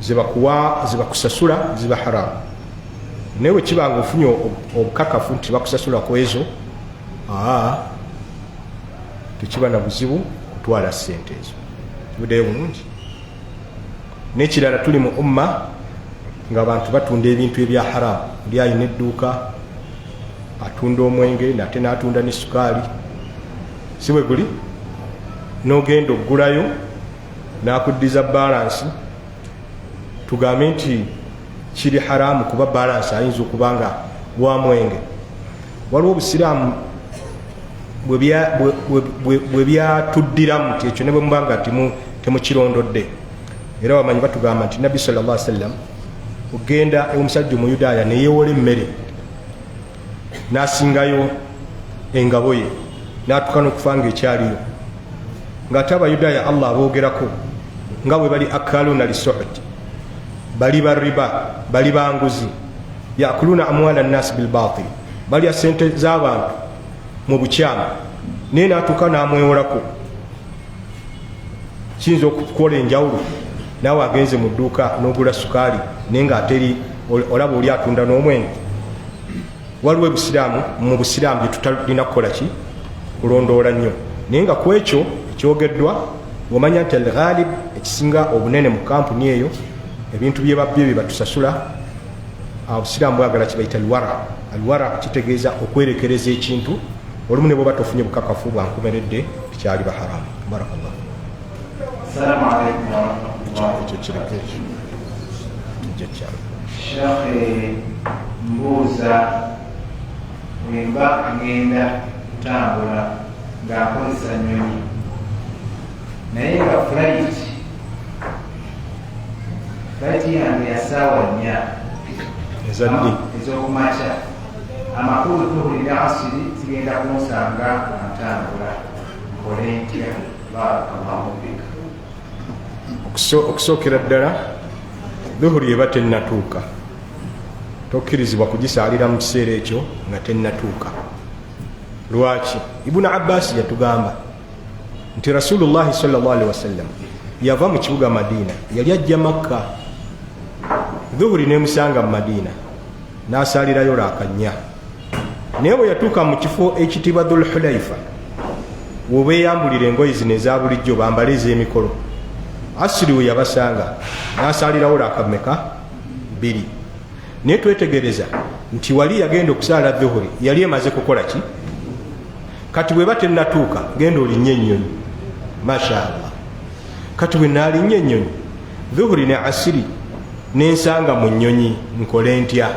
zebakusasula ziba haramu. Naye bwe kiba nga ofunye obukakafu nti bakusasula ku ezo, tekiba na buzibu kutwala ssente ezo. Kibuddeyo bulungi. N'ekirala, tuli mu umma ng'abantu batunda ebintu ebya haramu. Oli alina edduuka atunda omwenge nate n'atunda ne sukaali, si bwe guli? N'ogenda oggulayo n'akuddiza balansi, tugambe nti kiri haramu kuba balansi ayinza okuba nga bwa mwenge. Waliwo obusiraamu bwe byatuddiramu nti ekyo ne bwe muba nga temukirondodde. Era wamanyi batugamba nti nabbi sallallahu alaihi wasallam ogenda omusajja omuyudaaya neyeewola emmere n'asingayo engabo ye n'atuuka n'okufa nga ekyaliyo, ng'ate abayudaaya Allah aboogerako nga bwe bali akaluna lisuhud, bali ba riba, bali banguzi, yakuluna amwala nnasi bilbatil, balya sente z'abantu mu bukyamu. Naye n'atuuka n'amwewolako. Kiyinza okukola enjawulo naawe agenze mu dduuka n'ogula sukaali naye nga ateri olaba oli atunda n'omwenge. Waliwo ebusiraamu, mu busiraamu bye tutalina kukola ki kulondoola nnyo, naye nga ku ekyo ekyogeddwa omanya nti alghalib ekisinga obunene mu kampuni eyo ebintu bye babye bye batusasula obusiraamu bwagala kibayita alwara kitegeeza okwerekereza ekintu olumu ne bwoba tofunye bukakafu bwankomeredde bikyali baharamu. Barakallah. Assalamu alaikum warahmatullahi. Ekyo kireke ekyo kijja kyalo. Shekhe, mbuuza bwemba ngenda kutambula nga nkozesa nnyonyi naye nga flight yange ya ssaawa 4 ez'okumakya amakulu tuhulira asiri zigenda kunsanga ntambula nkole ntya? Barakallahu fika. Okusookera ddala dhuhuri eba tennatuuka, tokkirizibwa kugisaalira mu kiseera ekyo nga tennatuuka. Lwaki? Ibuni Abbas yatugamba nti Rasulullahi sallallahu alaihi wasallam yava mu kibuga Madiina, yali ajja Makka, dhuhuri nemusanga mu Madiina n'asaalirayo raakanya, naye bwe yatuuka mu kifo ekitibwa Dhul Hulaifa wobeeyambulira engoye zino eza bulijjo bambale ez'emikolo, asiri we yabasanga n'asaalirawo raakameka 2. Naye twetegereza nti wali yagenda okusaala dhuhuri yali emaze kukola ki? Kati bweba tennatuuka genda olinnye ennyonyi. Mashaallah. Kati bwe naalinnye ennyonyi dhuhuri ne asiri nensanga mu nnyonyi nkole ntya?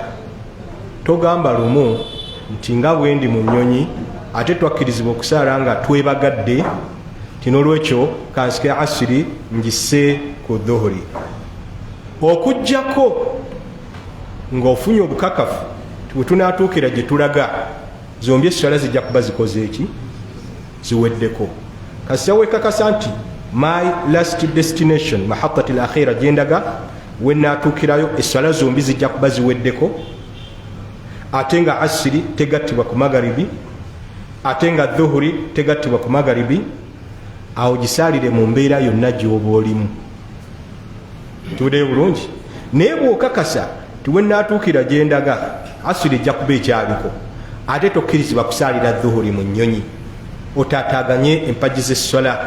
Togamba lumu nti nga bwe ndi mu nnyonyi ate twakkirizibwa okusaala nga twebagadde tinolwekyo kansike asiri ngisse ku dhuhuri, okujjako ng'ofunye obukakafu bwe tunaatuukira gye tulaga zombi essala zijja kuba zikoze eki? Ziweddeko. Kasita wekakasa nti my last destination mahattati al-akhira gyendaga we naatuukirayo essala zombi zijja kuba ziweddeko, ate nga asiri tegattibwa ku magaribi, ate nga dhuhuri tegattibwa ku magaribi, awo gisaalire mu mbeera yonna gy'oba olimu. Tuwulire bulungi. Naye bw'okakasa ti we naatuukira gyendaga asiri ejja kuba ekyaliko, ate tokkirizibwa kusaalira dhuhuri mu nnyonyi, otaataaganye empagi z'essala,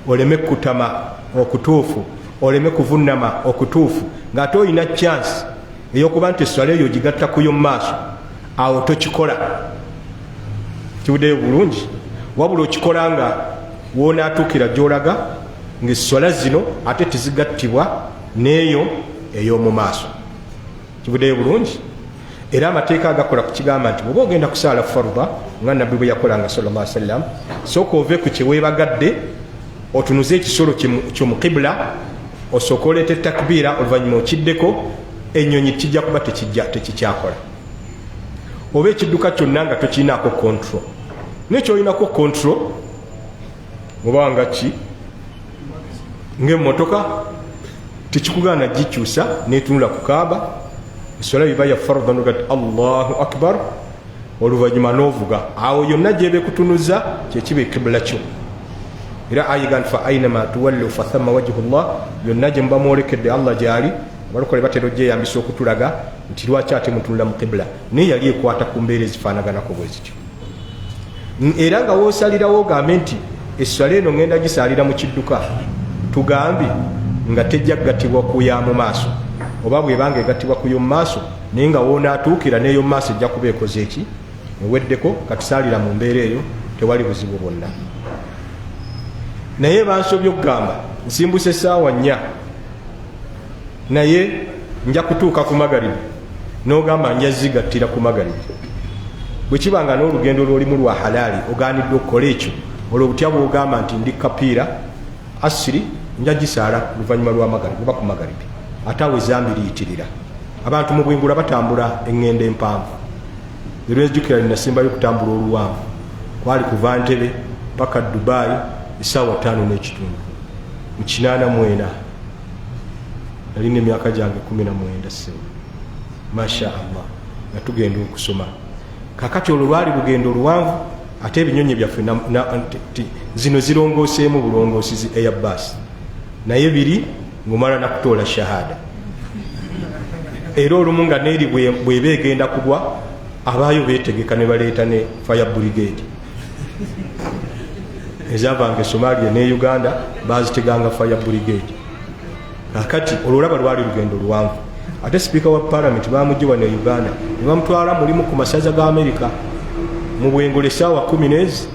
oleme kutama okutuufu, oleme kuvunnama okutuufu, ng'ate olina chance ey'okuba nti essala eyo gigatta kuyo mu maaso, awo tokikola. Kiwuddeyo bulungi. Wabula okikola nga woonaatuukira gy'olaga ng'essala zino ate tizigattibwa n'eyo ey'omu maaso. Kiwuddeyo bulungi. Era amateeka agakola ku kigamba nti bw'oba ogenda kusaala farda nga nabbi bwe yakolanga sallallahu alaihi wasallam, sooka ove ku kyeweebagadde otunuze ekisolo ky'omu qibla, osooka oleeta takbiira, oluvannyuma okiddeko, ennyonyi kijja kuba tekikyakola. Oba ekidduka kyonna nga tokirinaako control. Nekyolinako control oba nga ki ng'emmotoka tekikugaana gikyusa netunula ku kaaba, essala biba ya fardha nogati Allahu akbar, oluvannyuma n'ovuga, awo yonna gyebe kutunuza kyekiba ekibula kyo. Era ayiga nti fa ainama tuwallu fa thamma wajhullah, yonna gye muba mwolekedde Allah gyali. Abalokole batera ogyeyambisa okutulaga nti lwaki ate mutunula mu qibla, naye yali ekwata ku mbeera ezifaanaganako bwe zityo. Era nga woosalirawo ogambe nti essala eno ngenda gisaalira mu kidduka, tugambe nga tejja kugattibwa ku ya mu maaso, oba bw'ebanga egattibwa ku y'omu maaso naye nga woonaatuukira n'ey'omu maaso ejja kuba ekoze eki? Eweddeko. Katusaalira mu mbeera eyo tewali buzibu bwonna. Naye bansobye okugamba nsimbuse essaawa 4 naye nja kutuuka ku magaribi, n'ogamba nja zigattira ku magaribi. Bwe kibanga n'olugendo lw'olimu lwa halaali ogaaniddwa okukola ekyo, olw'obutya bw'ogamba nti ndi kapiira asiri nja gisaala luvannyuma lwa magaribi oba ku magaribi, ate awo ezambi liyitirira. Abantu mu bwengula batambula eŋŋendo empanvu. Lwejjukira linasembayo okutambula oluwanvu, kwali kuva Ntebe paka Dubai essaawa 5:30 mu 84. Nalina emyaka gyange 19 sebo. Masha Allah nga tugenda okusoma. Kakati olwo lwali lugendo luwanvu, ate ebinyonyi byaffe zino zirongooseemu bulongoosizi Airbus, naye biri ngumala nakutoola shahada. Era olumu nga neeri bweba egenda kugwa abaayo beetegeka ne baleeta ne fire brigade. Ezavanga Somalia ne Uganda baziteganga fire brigade. Kakati olulaba lwali lugendo luwanvu. Ate speaker wa parliament bamujiwa ne Uganda ne bamutwala mulimu ku masaza ga America mu bwengole essaawa 10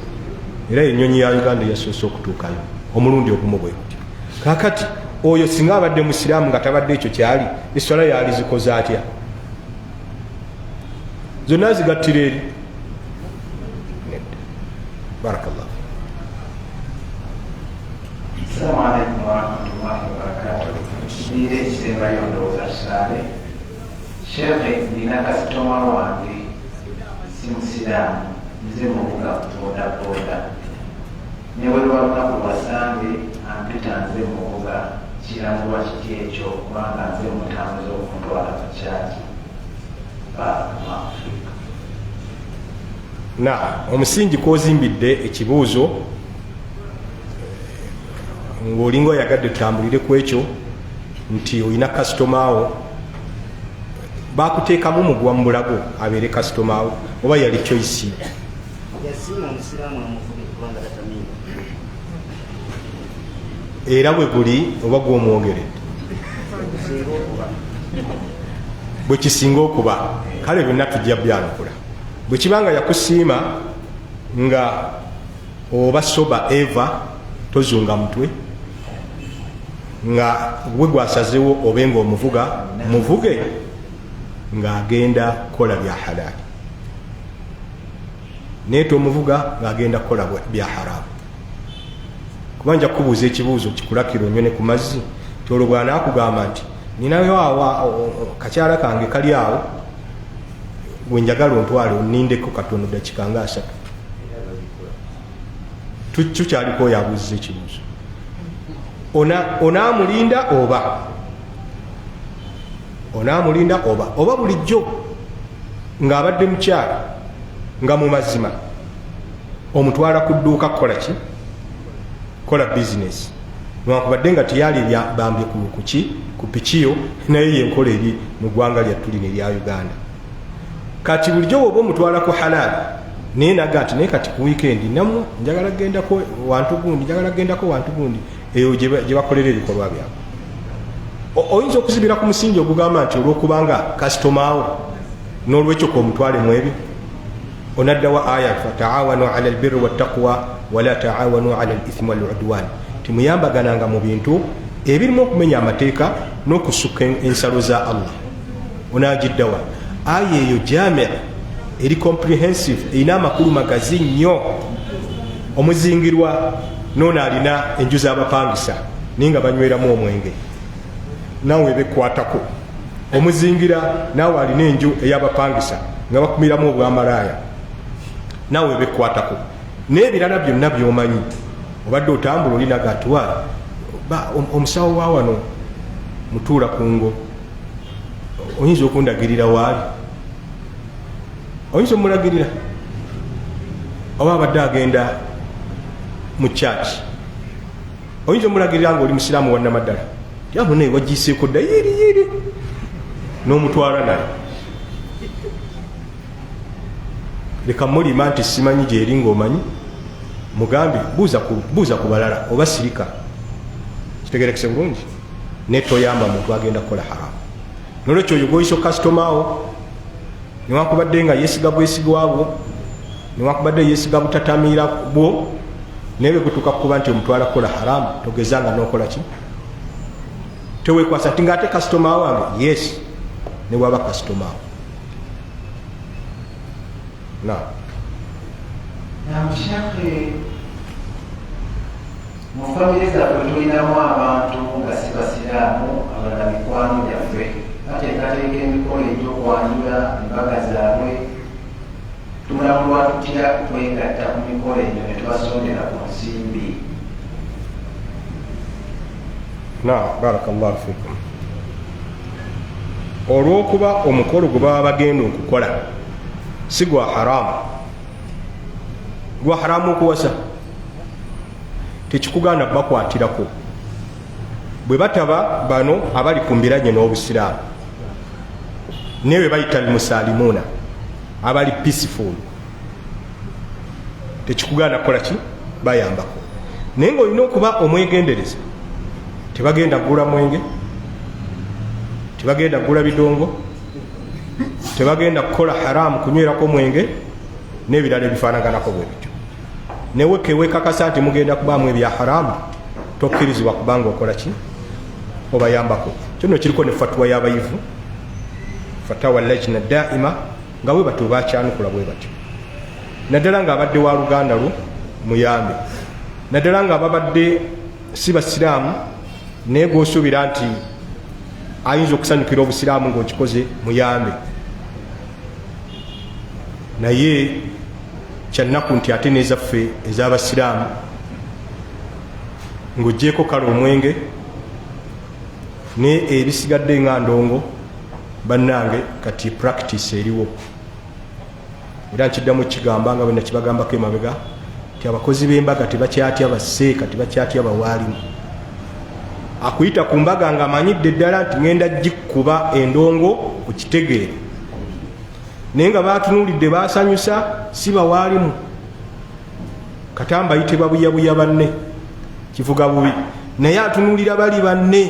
era ennyonyi ya Uganda yasoose okutuukayo omulundi ogumu bwe gutyo. Kakati oyo singa abadde musiraamu nga tabadde ekyo kyali esswala yali zikoze atya? Zonna zigattira eri. Barakallah. Assalamu alaikum warahmatullahi wabarakatuh. Nire ekisemba yondowooza tusaale. Sheikh, nina kasitoma wange si musiraamu, nze muvuga bodaboda. Newe lwa lunaku lwasange ampita nze muvuga kirangibwa kiti ekyo kubanga nze mutambuza okuntwala ku kyaki. Barakallahu fiik. Na omusingi kwozimbidde ekibuuzo ng'olinga oyagadde tutambulire ku ekyo nti olina kasitomawo bakuteekamu mugwa mu bulago abeere kasitomawo oba yali choice era bwe guli oba gw'omwogeredde bwe kisinga okuba kale byonna tujja byanukula. Bwe kibanga yakusiima nga oba soba eva tozunga mutwe nga gwe gwasazewo obe nga omuvuga muvuge ng'agenda kukola bya halaali naye tomuvuga ng'agenda kukola bya haramu. Kuba nja kubuuza ekibuuzo kikulakira onyone ku mazzi ti olwo bw'anaakugamba nti ninayo kakyala kange kali awo gwe njagala ontwale onindeko katono dakika nga 3 tukyaliko oyo abuuziza ekibuuzo. Onaamulinda oba bulijjo ng'abadde mukyala nga mu mazima omutwala ku dduuka kukola ki? Kola bizinesi. Newankubadde nga teyali bambye ku pikiyo naye yenkola eri mu ggwanga lyattu lino erya Uganda. Kati bulijjo bw'oba omutwala ku halaali naye naga nti naye kati ku wiikendi namu njagala gendako wantu gundi eyo gye bakolera ebikolwa byabwe. Oyinza okuzibira ku musingi ogugamba nti olw'okubanga kasitomawo n'olwekyo komutwale mu ebyo. Onaddawa aya fataawanu ala albirri wattaqwa wala taawanu ala alithmi waludwan, timuyambagananga mu bintu ebirimu okumenya amateeka n'okusukka ensalo za Allah. Onagiddawa aya eyo jamia eri comprehensive erina amakulu magazi nnyo. Omuzingirwa noono alina enju z'abapangisa naye nga banyweramu omwenge naawe bekwatako. Omuzingira naawe alina enju ey'abapangisa nga bakumiramu obwamalaaya naawe bekwatako. N'ebirala byonna by'omanyi obadde otambula olinaga atiwa omusawo wa wano mutuula ku ngo, oyinza okundagirira waali, oyinza omulagirira oba abadde agenda mu church, oyinza omulagirira ngaoli musiraamu wannamaddala yamunaye wagiiseeko dda yiri n'omutwala naye. Leka mulima nti simanyi gyeri ng'omanyi mugambi buuza ku balala oba sirika kitegerekese bulungi netoyamba muntu agenda kukola haramu. Nolwekyo oyo gwoyisa kasitomawo newankubadde nga yeesiga bwesigwabwo newankubadde yeesiga butatamiira bwo naye bwekutuuka kukuba nti omutwala kukola haramu togezanga n'okola ki? Teweekwasa ti ng'ate kasitomawo wange yes ne waba kasitomawo. Namushake mu famire zaffe tulinamu abantu nga si basiraamu abalala mikwano gyaffe bateekateeka emikolo egy'okwanjula embaga zaabwe. Tulamulwa tutya kwegatta ku mikolo egyo ne tubasondera ku nsimbi? Barakallahu fikum. Olw'okuba omukolo gwe baba bagenda okukola si gwa haramu, gwa haramu okuwasa tekikugaana bakwatirako bwe bataba bano abali ku mbiranye n'obusiraamu newe bayita almusalimuuna abali peaceful tekikugaana kukola ki bayambako naye ngaolina okuba omwegendereza tebagenda kugula mwenge tebagenda kugula bidongo tebagenda kukola haramu kunywerako mwenge n'ebirala ebifaanaganako bwe bityo newe kewekakasa nti mugenda kubaamu ebya haramu tokkirizibwa kubanga okola ki obayambako kyono kiriko ne fatwa y'abayivu fatawa lajna daima nga bwe batyo bakyanukula bwe batyo naddala nga abadde wa luganda lwo muyambe naddala nga babadde si basiraamu naye gwosuubira nti ayinza okusanyukira obusiraamu ng'okikoze muyambe naye kyannaku nti ate nezaffe ez'abasiraamu ng'ogjeeko kale omwenge ne ebisigadde nga ndongo bannange kati practice eriwo era nkiddamu kigamba nga bwe nakibagambako emabega ti abakozi b'embaga tebakyatya baseeka tebakyatya bawaalimu akuyita ku mbaga nga amanyidde ddala nti ŋenda gikuba endongo ku kitegeere naye nga batunuulidde basanyusa si bawaalimu katamba yite babuyabuya banne kivuga bubi naye atunuulira bali banne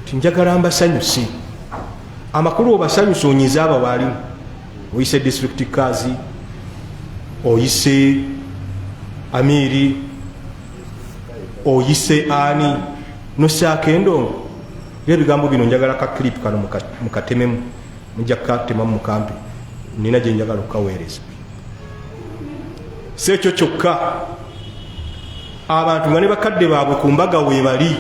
tinjagala mbasanyusi amakulu obasanyusa onyiza abawaalimu oyise district kazi oyise amiri oyise ani nosaako endongo era ebigambo bino njagala ka clip kano mukatememu mujja kukatemamu mukampi nina gye njagala okukaweereza si ekyo kyokka abantu nga ne bakadde baabwe ku mbaga weebali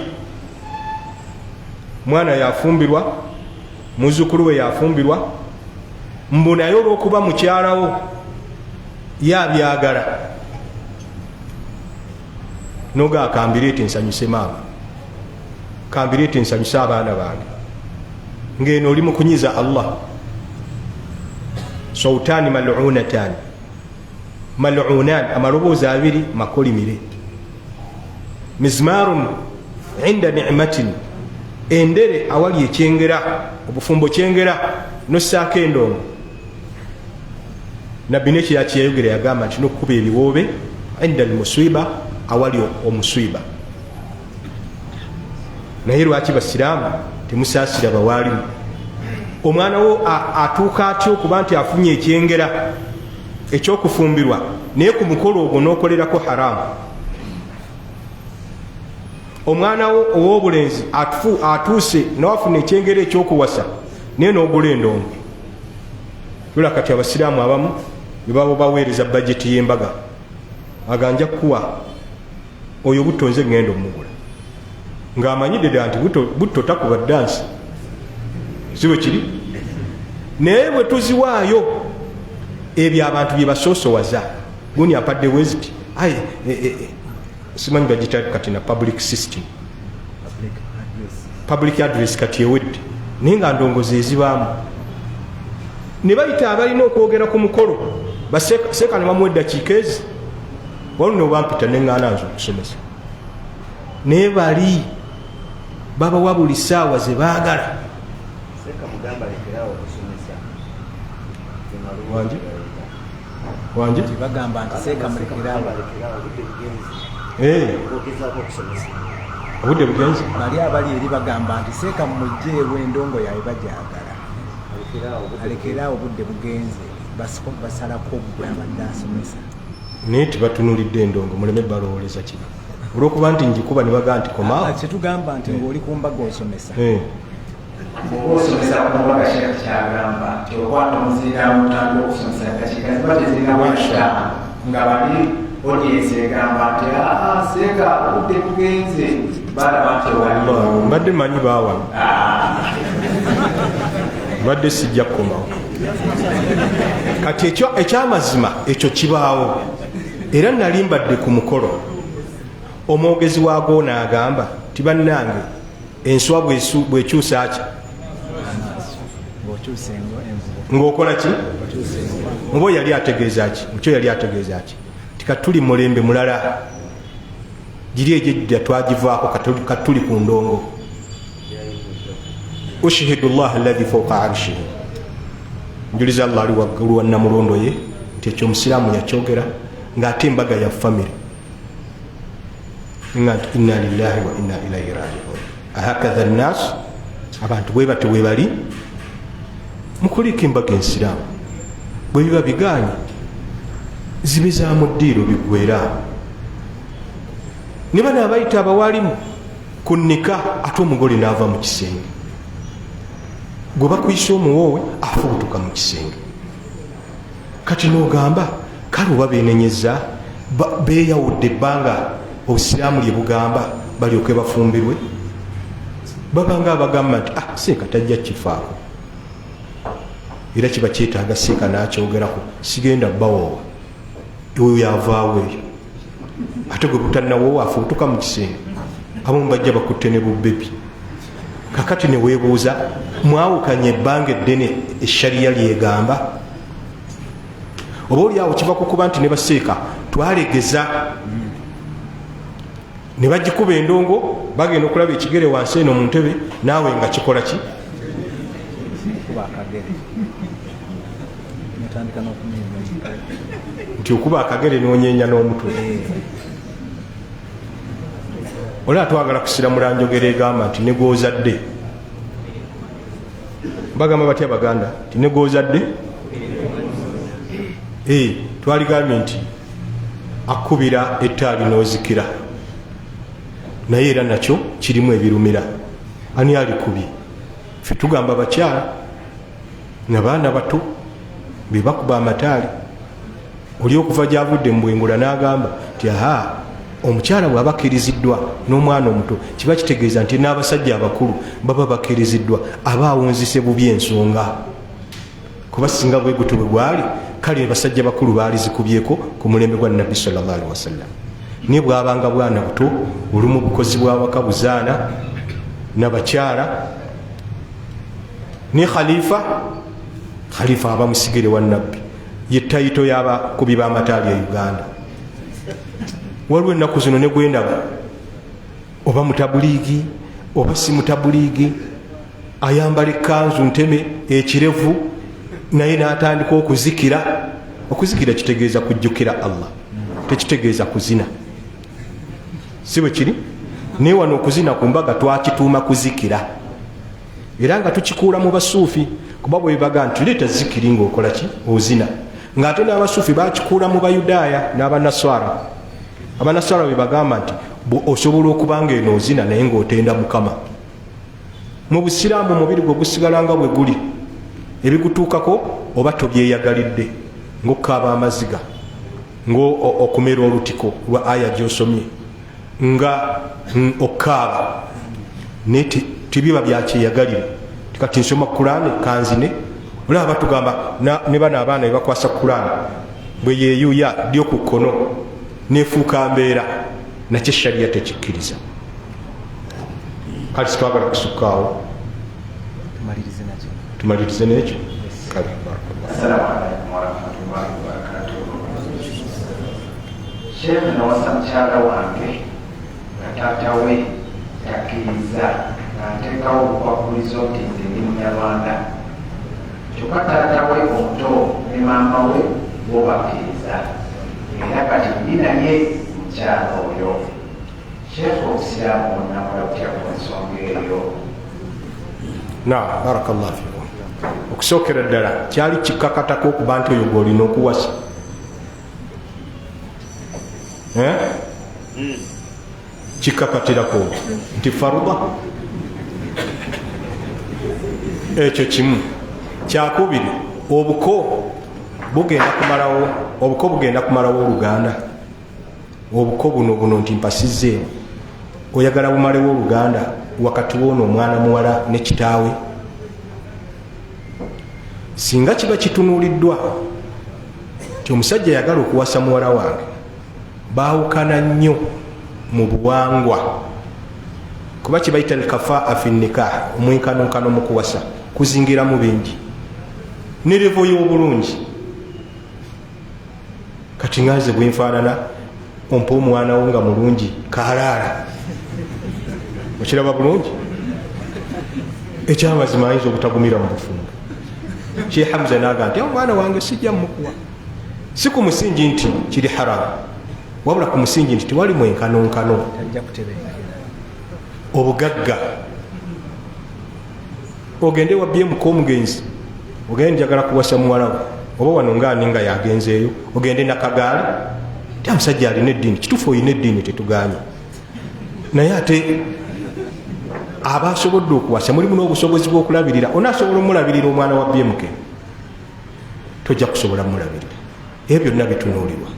mwana yafumbirwa muzzukulu we yafumbirwa mbu naye olw'okuba mukyalawo yabyagala noga kambireete nsanyuse maama kambireete nsanyuse abaana bange ngeno oli mukunyiza Allah sautani mal'unatani mal'unan amaloboozi abiri makolimire mizmarun inda ni'matin endere awali ekyengera obufumbo kyengera nossaako endongo nabbi ne kyeyayogera yagamba nti nokukuba ebiwoobe inda almuswiba awali omuswiba naye lwaki basiraamu temusaasira bawaalimu omwana wo atuuka atya okuba nti afunye ekyengera ekyokufumbirwa naye ku mukolo ogwo n'okolerako haramu omwana wo ow'obulenzi atuuse nawafuna ekyengera ekyokuwasa naye n'ogula endongo lula kati abasiraamu abamu bebabo baweereza bajeti y'embaga aganja kuwa oyo butto nze ŋŋenda omugula ng'amanyidde ddala nti butto takuba dansi si bwe kiri naye bwe tuziwaayo ebyo abantu bye basoosowaza guni ampadde weziti simanyi bagita kati na public system public address kati ewedde naye nga ndongozi ezibaamu ne bayita abalina okwogera ku mukolo baseeka ne bamuwa eddakiika ezi waluno bampita neŋŋaana nze okusomesa naye bali babawa buli ssaawa ze baagala wanje bagamba nti seeka mulekerawo obudde bugenzi bali abali eri bagamba nti seeka mujjeewo endongo yaabwe bajagala alekeraawo obudde bugenze basalako gwe abadde asomesa naye tibatunulidde endongo muleme balowoleza kino olwokuba nti njikuba ne bagaa nti komaawo kyetugamba nti ngaoli ku mbaga osomesa bwoba osomesa ku mbaga kyeka kyagamba nti okwata omuzindaalo mutandika okusomesa dakiika ziba tezirinamu ekitaano nga bali odiensi egamba nti seeka obudde bugenze balaba nti wali mbadde manyi baawano mbadde sijja kukomawo kati ekyamazima ekyo kibaawo era nali mbadde ku mukolo omwogezi waago n'agamba ti bannange enswa bwekyusa ki ng'okola ki muba yali ategeeza ki mukyo yali ategeeza ki tikati tuli mulembe mulala giri ejejja twagivaako katuli ku ndongo. Ushhidu llah alladhi fawqa arshihi, njuliza Allah ali waggulu wa namulondo ye nti ekyo omusiraamu yakyogera ng'ate embaga ya famire nga nti inna lillahi wa inna ilaihi rajiun. Ahakadha nnas, abantu bwe batyo bwe bali mukuliko embaga ensiraamu bwe biba biganye zibe za mu ddiiro bigwera. Ne bano abayita abawalimu ku nnika ate omugole n'ava mu kisenge, gwe bakuyisa omuwoowe afubutuka mu kisenge. Kati n'ogamba kale oba beenenyeza beeyawudde ebbanga obusiraamu lye bugamba balyoke bafumbirwe, babanga abagamba nti seeka tajja kifaako era kiba kyetaaga seeka n'akyogerako sigenda bawoowa ewe yavaawo eyo. Ate gwe butanawoowa afubutuka mu kisenge, abamu bajja bakutte ne bubbebi. Kakati neweebuuza mwawukanye ebbanga eddene eshariya lyegamba, oba oliawo kiva kukuba nti ne baseeka twalegeza ne bagikuba endongo bagenda okulaba ekigere wansi eno mu ntebe naawe nga kikola ki? Nti okuba akagere n'onyeenya n'omutwe. Olaba twagala kusiramula njogera egamba nti negozadde, bagamba batya Baganda nti negozadde twaligambye nti akubira ettaali n'ozikira, naye era nakyo kirimu ebirumira. Ani alikubye? Ffe tugamba bakyala n'abaana bato be bakuba amataali. Oli okuva gyavudde mu bwengula n'agamba nti omukyala bw'aba akkiriziddwa n'omwana omuto kiba kitegeeza nti n'abasajja abakulu baba bakkiriziddwa, aba awunzise bubi ensonga. Kuba singa bwe gutyo bwe gwali, kale basajja bakulu baali zikubyeko ku mulembe gwa Nabbi sallallahu alaihi wasallam. Naye bwabanga bwana buto olumu bukozi bw'awaka buzaana n'abakyala ne khalifa aba musigire wa Nabbi, ye tayito y'abakubi b'amataali e Uganda. Waliwo ennaku zino ne gwendaba oba mutabuliigi oba si mutabuliigi ayambala ekkanzu nteme ekirevu naye n'atandika okuzikira. Okuzikira kitegeeza kujjukira Allah, tekitegeeza kuzina. Si bwe kiri? Naye wano okuzina ku mbaga twakituuma kuzikira, era nga tukikuula mu basuufi, kuba bwe bibaga nti leeta zikiri ng'okola ki? Ozina. Ng'ate n'abasuufi bakikuula mu Bayudaaya n'Abanaswara. Abanaswara bwe bagamba nti osobola okuba ng'eno ozina naye ng'otenda Mukama. Mu busiraamu omubiri gwe gusigala nga bwe guli, ebigutuukako oba tobyeyagalidde, ng'okukaaba amaziga, ng'okumera olutiko lwa aya gy'osomye, nga okukaaba, naye tebiba byakyeyagalire. Kati nsoma Kulaani kanzine, olaba batugamba ne bano abaana be bakwasa Kulaani bwe yeeyuuya ddyo ku kkono nefuuka mbeera, nakyo shariya tekikkiriza. Kale sitwagala kusukkaawo, tumalirize n'ekyo. Assalamu alaikum warahmatullahi wabarakatuh. Sheikh nawasa mukyala wange nga taata we takkiriza ng'ateekawo obukwakulizo nti nze ndi Munyarwanda, kyokka taata we omuto ne maama we bo bakkiriza, era kati ndi naye mukyala oyo. Sheikh obusiraamu bonnamula butya ku nsonga eyo? Barakallahu fikum. Okusookera ddala kyali kikkakatako okuba nti oyo gw'olina okuwasa. Kikkakatirako nti faruda, ekyo kimu. Kyakubiri, obuko bugenda kumalawo Oluganda. Obuko buno nti mpasizze, oyagala bumalewo Oluganda wakati woono omwana muwala ne kitaawe. Singa kiba kitunuuliddwa nti omusajja yagala okuwasa muwala wange, baawukana nnyo mu buwangwa, kuba kibayita al-kafaa fi nikah, omwenkanonkano mu kuwasa kuzingiramu bingi ne levo y'obulungi. Kati nganze bwenfaanana ompa omwana wo nga mulungi kalaala okiraba bulungi ekyamazima ayinza obutagumira mu bufumbo. Sheikh Hamza naga nti omwana wange sijja mukuwa, si ku musingi nti kiri haramu, wabula ku musingi nti tewali mwenkanonkano. Obugagga ogende wabyemuko omugenzi, ogende njagala kuwasa muwalawo, oba wano ngaani nga yagenzeeyo, ogende nakagaali ti omusajja alina eddiini. Kituufu olina eddiini, tetuganye, naye ate aba asobodde okuwasa, mulimu n'obusobozi bw'okulabirira. Onaasobola omulabirira omwana wa BMK, tojja kusobola mulabirira. Ebyo byonna bitunuulirwa.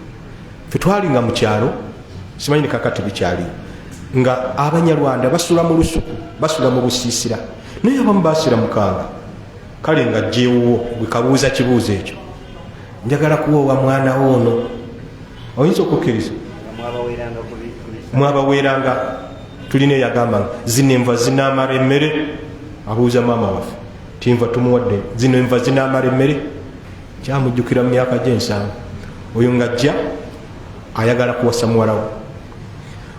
Fe twalinga mu kyalo, simanyi kakati bikyali, nga Abanyarwanda basula mu lusuku, basula mu busiisira, naye abamu basira mukanga. Kale nga jjeewo bwe kabuuza kibuuzo ekyo, njagala kuwoowa mwana ono, oyinza okukkiriza mwabaweeranga. Tulina eyagamba zino enva zinaamala emmere, abuuza maama waffe tinva tumuwadde, zino enva zinaamala emmere. Kyamujjukira mu myaka gye7. Oyo ng'ajja ayagala kuwasa muwalawo,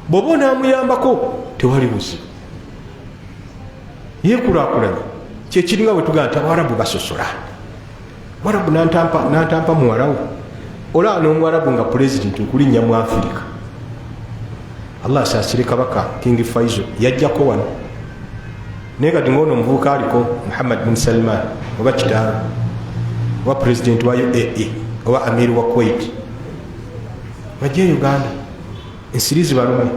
bw'oba onaamuyambako tewali buzibu, yeekulaakulanya. Kyekiringa bwe tugamba nti Abawarabu basosola, Mwarabu n'antampa muwalawo, olaba n'Omuwarabu nga pulezidenti okulinnya mu Afirika. Allah asaasire kabaka King Faisal yajjako wano, naye kati ng'ono omuvubuka aliko Muhammad bin Salman oba kitaawe oba pulezidenti wa UAE oba amiri wa Kuwait, bajje Uganda, ensirizi balume.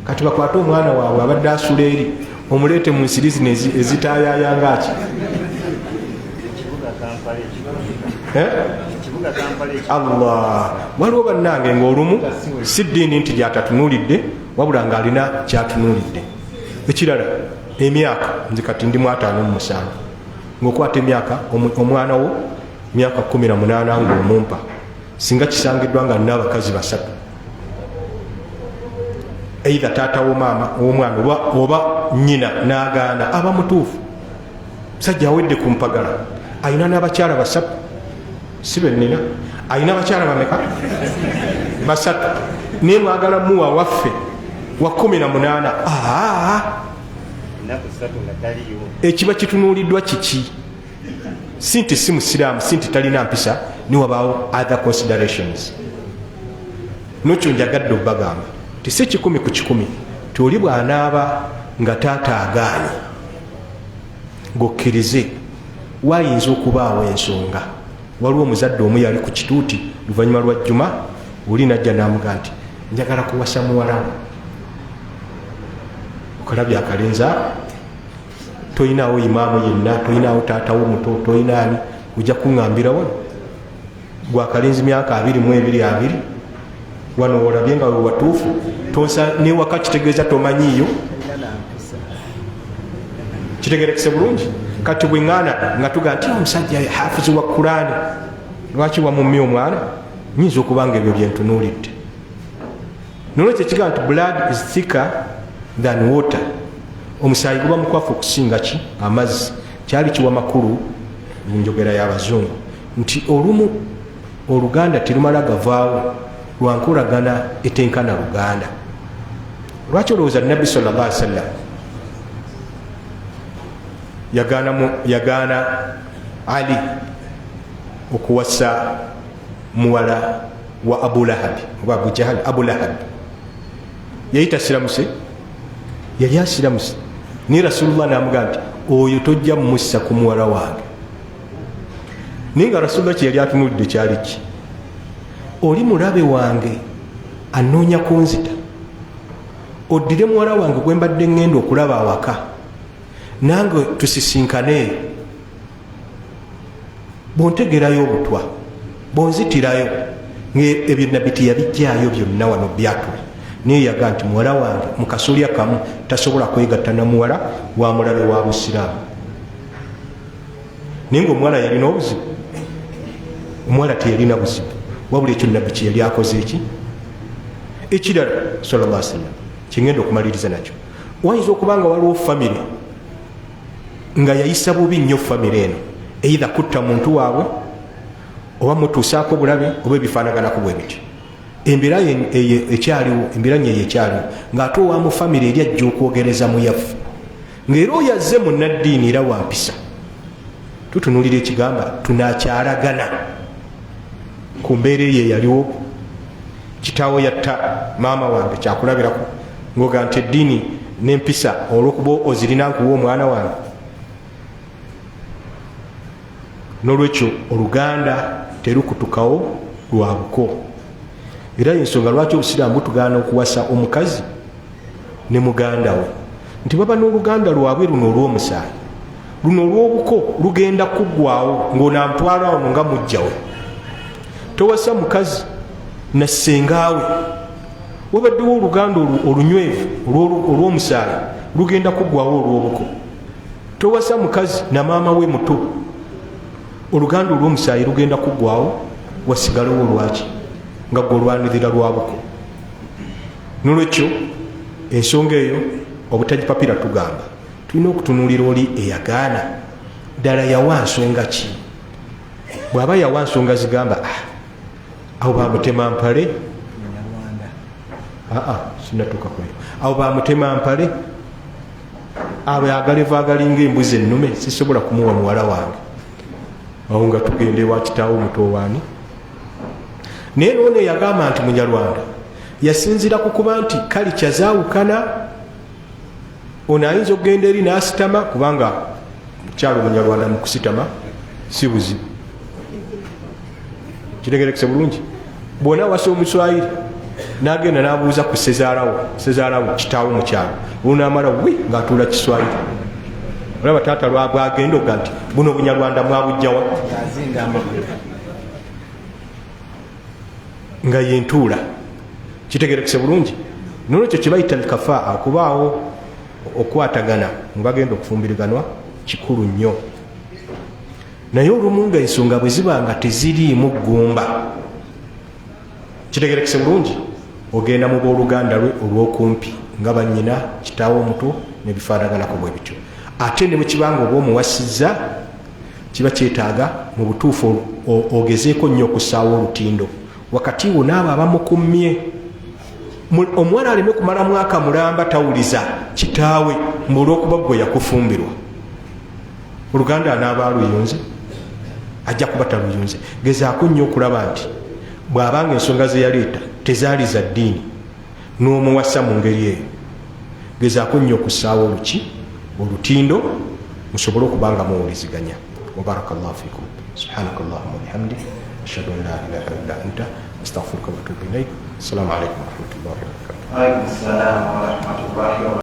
Kati bakwate omwana waabwe abadde asula eri, omuleete mu nsirizi ezitaayayangaki. Allah, waliwo bannange ng'olumu si ddiini nti gyatatunuulidde, wabula ng'alina kyatunuulidde. Ekirala, emyaka, nze kati ndi 57, ng'okwata emyaka omwana wo myaka 18 ng'omumpa, singa kisangiddwa nga nina abakazi 3, eitha taata w'omwana oba nnyina n'agaana, aba mutuufu. Musajja awedde ku mpagala, ayina n'abakyala 3, si bennina, ayina abakyala bameka? 3, naye mwagala muwa waffe wa 18. Ekiba kitunuuliddwa kiki? Si nti si musiraamu, si nti talina mpisa, niwabaawo other considerations. Nokyo njagadde obbagamba ti si 100 ku 100 toli bw'anaaba nga taata agaanye ng'okkirize, waayinza okubaawo ensonga. Waliwo omuzadde omu yali ku kituuti luvannyuma lwa jjuma, oli najja n'amuga nti njagala kuwasa muwalawo. Okalabya akalenza, toyinaawo imaamu yenna, toyinaawo taatawo muto, toyinaani, ojja kuŋŋambira wano gwakalenzi myaka 22 wano olabye nga we watuufu, newaka kitegeeza tomanyiiyo. Kitegerekese bulungi. Kati bwe ŋŋaana nga tuga nti omusajja hafizi wa Qur'ani, lwaki wamumye omwana? Nyinza okuba nga ebyo byentunuulidde. Nolwekyo ekigaa nti blood is thicker than water, omusaayi guba mukwafu okusinga ki? Amazzi. Kyali kiwa makulu mu njogera y'Abazungu nti olumu Oluganda terumala gavaawo lwankolagana etenkana Luganda. Lwaki olowooza Nabbi sallallahu alaihi wasallam yagaana Ali okuwasa muwala wa Abu Lahab oba Abu Jahal? Abu Lahab yayita siramuse, yali asiramuse, ni Rasulullah n'amugamba nti oyo tojja mmussa ku muwala wange. Naye nga Rasulullah kye yali atunulidde kyali ki? Oli mulabe wange anoonya kunzita, oddire muwala wange gwe mbadde ŋŋenda okulaba awaka, nange tusisinkane, bontegerayo obutwa, bonzitirayo. Ebyo Nabbi yabijjaayo byonna wano byatula. Naye yaga nti muwala wange mu kasolya kamu tasobola kwegatta na muwala wa mulabe wa Busiraamu. Naye ng'omuwala yalina obuzibu? Omuwala teyalina buzibu, wabula ekyo Nabbi kye yali akoze eki? Ekirala sallallahu alaihi wasallam kyengenda okumaliriza nakyo, wayinza okuba nga waliwo famire nga yayisa bubi nnyo famire eno, eitha kutta muntu waabwe oba mutuusaako bulabe oba ebifaanaganako bwe bityo. embeera ekyaliwo, embeera nyeyo ekyaliwo ng'ate owamu famire eri ajja okwogereza muyafu ng'era oyazze mu naddiini era wampisa. Tutunulira ekigamba tunakyalagana ku mbeera eyo eyaliwo. Kitaawo yatta maama wange kyakulabirako ngoga nti eddiini n'empisa olw'okuba ozirina nkuwa omwana wange. N'olwekyo oluganda terukutukawo lwa buko. Era ensonga lwaki obusiraamu butugaana okuwasa omukazi ne muganda we nti baba n'oluganda lwabwe luno olw'omusaayi, luno olw'obuko lugenda kuggwaawo ng'onaamutwala ono nga mujjawe. Towasa mukazi na ssengaawe, wabaddewo oluganda olunywevu olw'omusaayi lugenda kuggwaawo olw'obuko. Towasa mukazi na maama we muto, oluganda olw'omusaayi lugenda kuggwaawo, wasigalewo lwaki nga gwe olwanirira lwa buko. Nolwekyo ensonga eyo obutagipapira tugamba tulina okutunuulira oli eyagaana ddala yawa nsonga ki. Bw'aba yawa nsonga zigamba awo bamutema mpale, sinatuuka kuyo, awo bamutema mpale, abo agalevu agalinga embuzi ennume sisobola kumuwa muwala wange, awo nga tugende wa kitaawo muto waani. Naye noono yagamba nti munyarwanda yasinzira ku kuba nti kali kyazaawukana, ono ayinza okugenda eri n'asitama, kubanga mukyalo munyarwanda mu kusitama si buzibu. Kitegerekese bulungi. Bwona wasa omuswayiri n'agenda n'abuuza ku sezaalawo kitaawo mukyalo, olunaamala wi ng'atuula kiswayiri. Olaba taata lwabwagenda oga nti buno obunyarwanda mwabujjawa nga yentuula. Kitegerekese bulungi. Nolwekyo kyebayita alkafaa, kubaawo okwatagana mubagenda okufumbiriganwa kikulu nnyo. Naye olumu nga ensonga bwe ziba nga teziriimu ggumba, kitegerekese bulungi, ogenda mu booluganda lwe olw'okumpi nga bannyina kitaawo omuto nebifaanaganako bwe bityo. Ate ne bwe kibanga oba omuwasizza, kiba kyetaaga mu butuufu ogezeeko nnyo okussaawo olutindo wakati wo n'abo abamukumye. Omuwala aleme kumala mwaka mulamba tawuliza kitaawe olw'okuba gwe yakufumbirwa. Oluganda anaaba aluyunze, ajja kuba taluyunze. Gezaako nnyo okulaba nti bw'abanga ensonga ze yaleeta tezaali za ddiini n'omuwasa mu ngeri eyo, gezaako nnyo okussaawo olutindo musobole okuba nga muwuliziganya. Wabarakallahu fikum. Subhanakallahumma wa bihamdik, ashhadu an la ilaha illa anta, astaghfiruka wa atubu ilayk. Assalamu alaikum wa rahmatullahi wa barakatuh. Waalaikum salaam wa rahmatullahi wa barakatuh.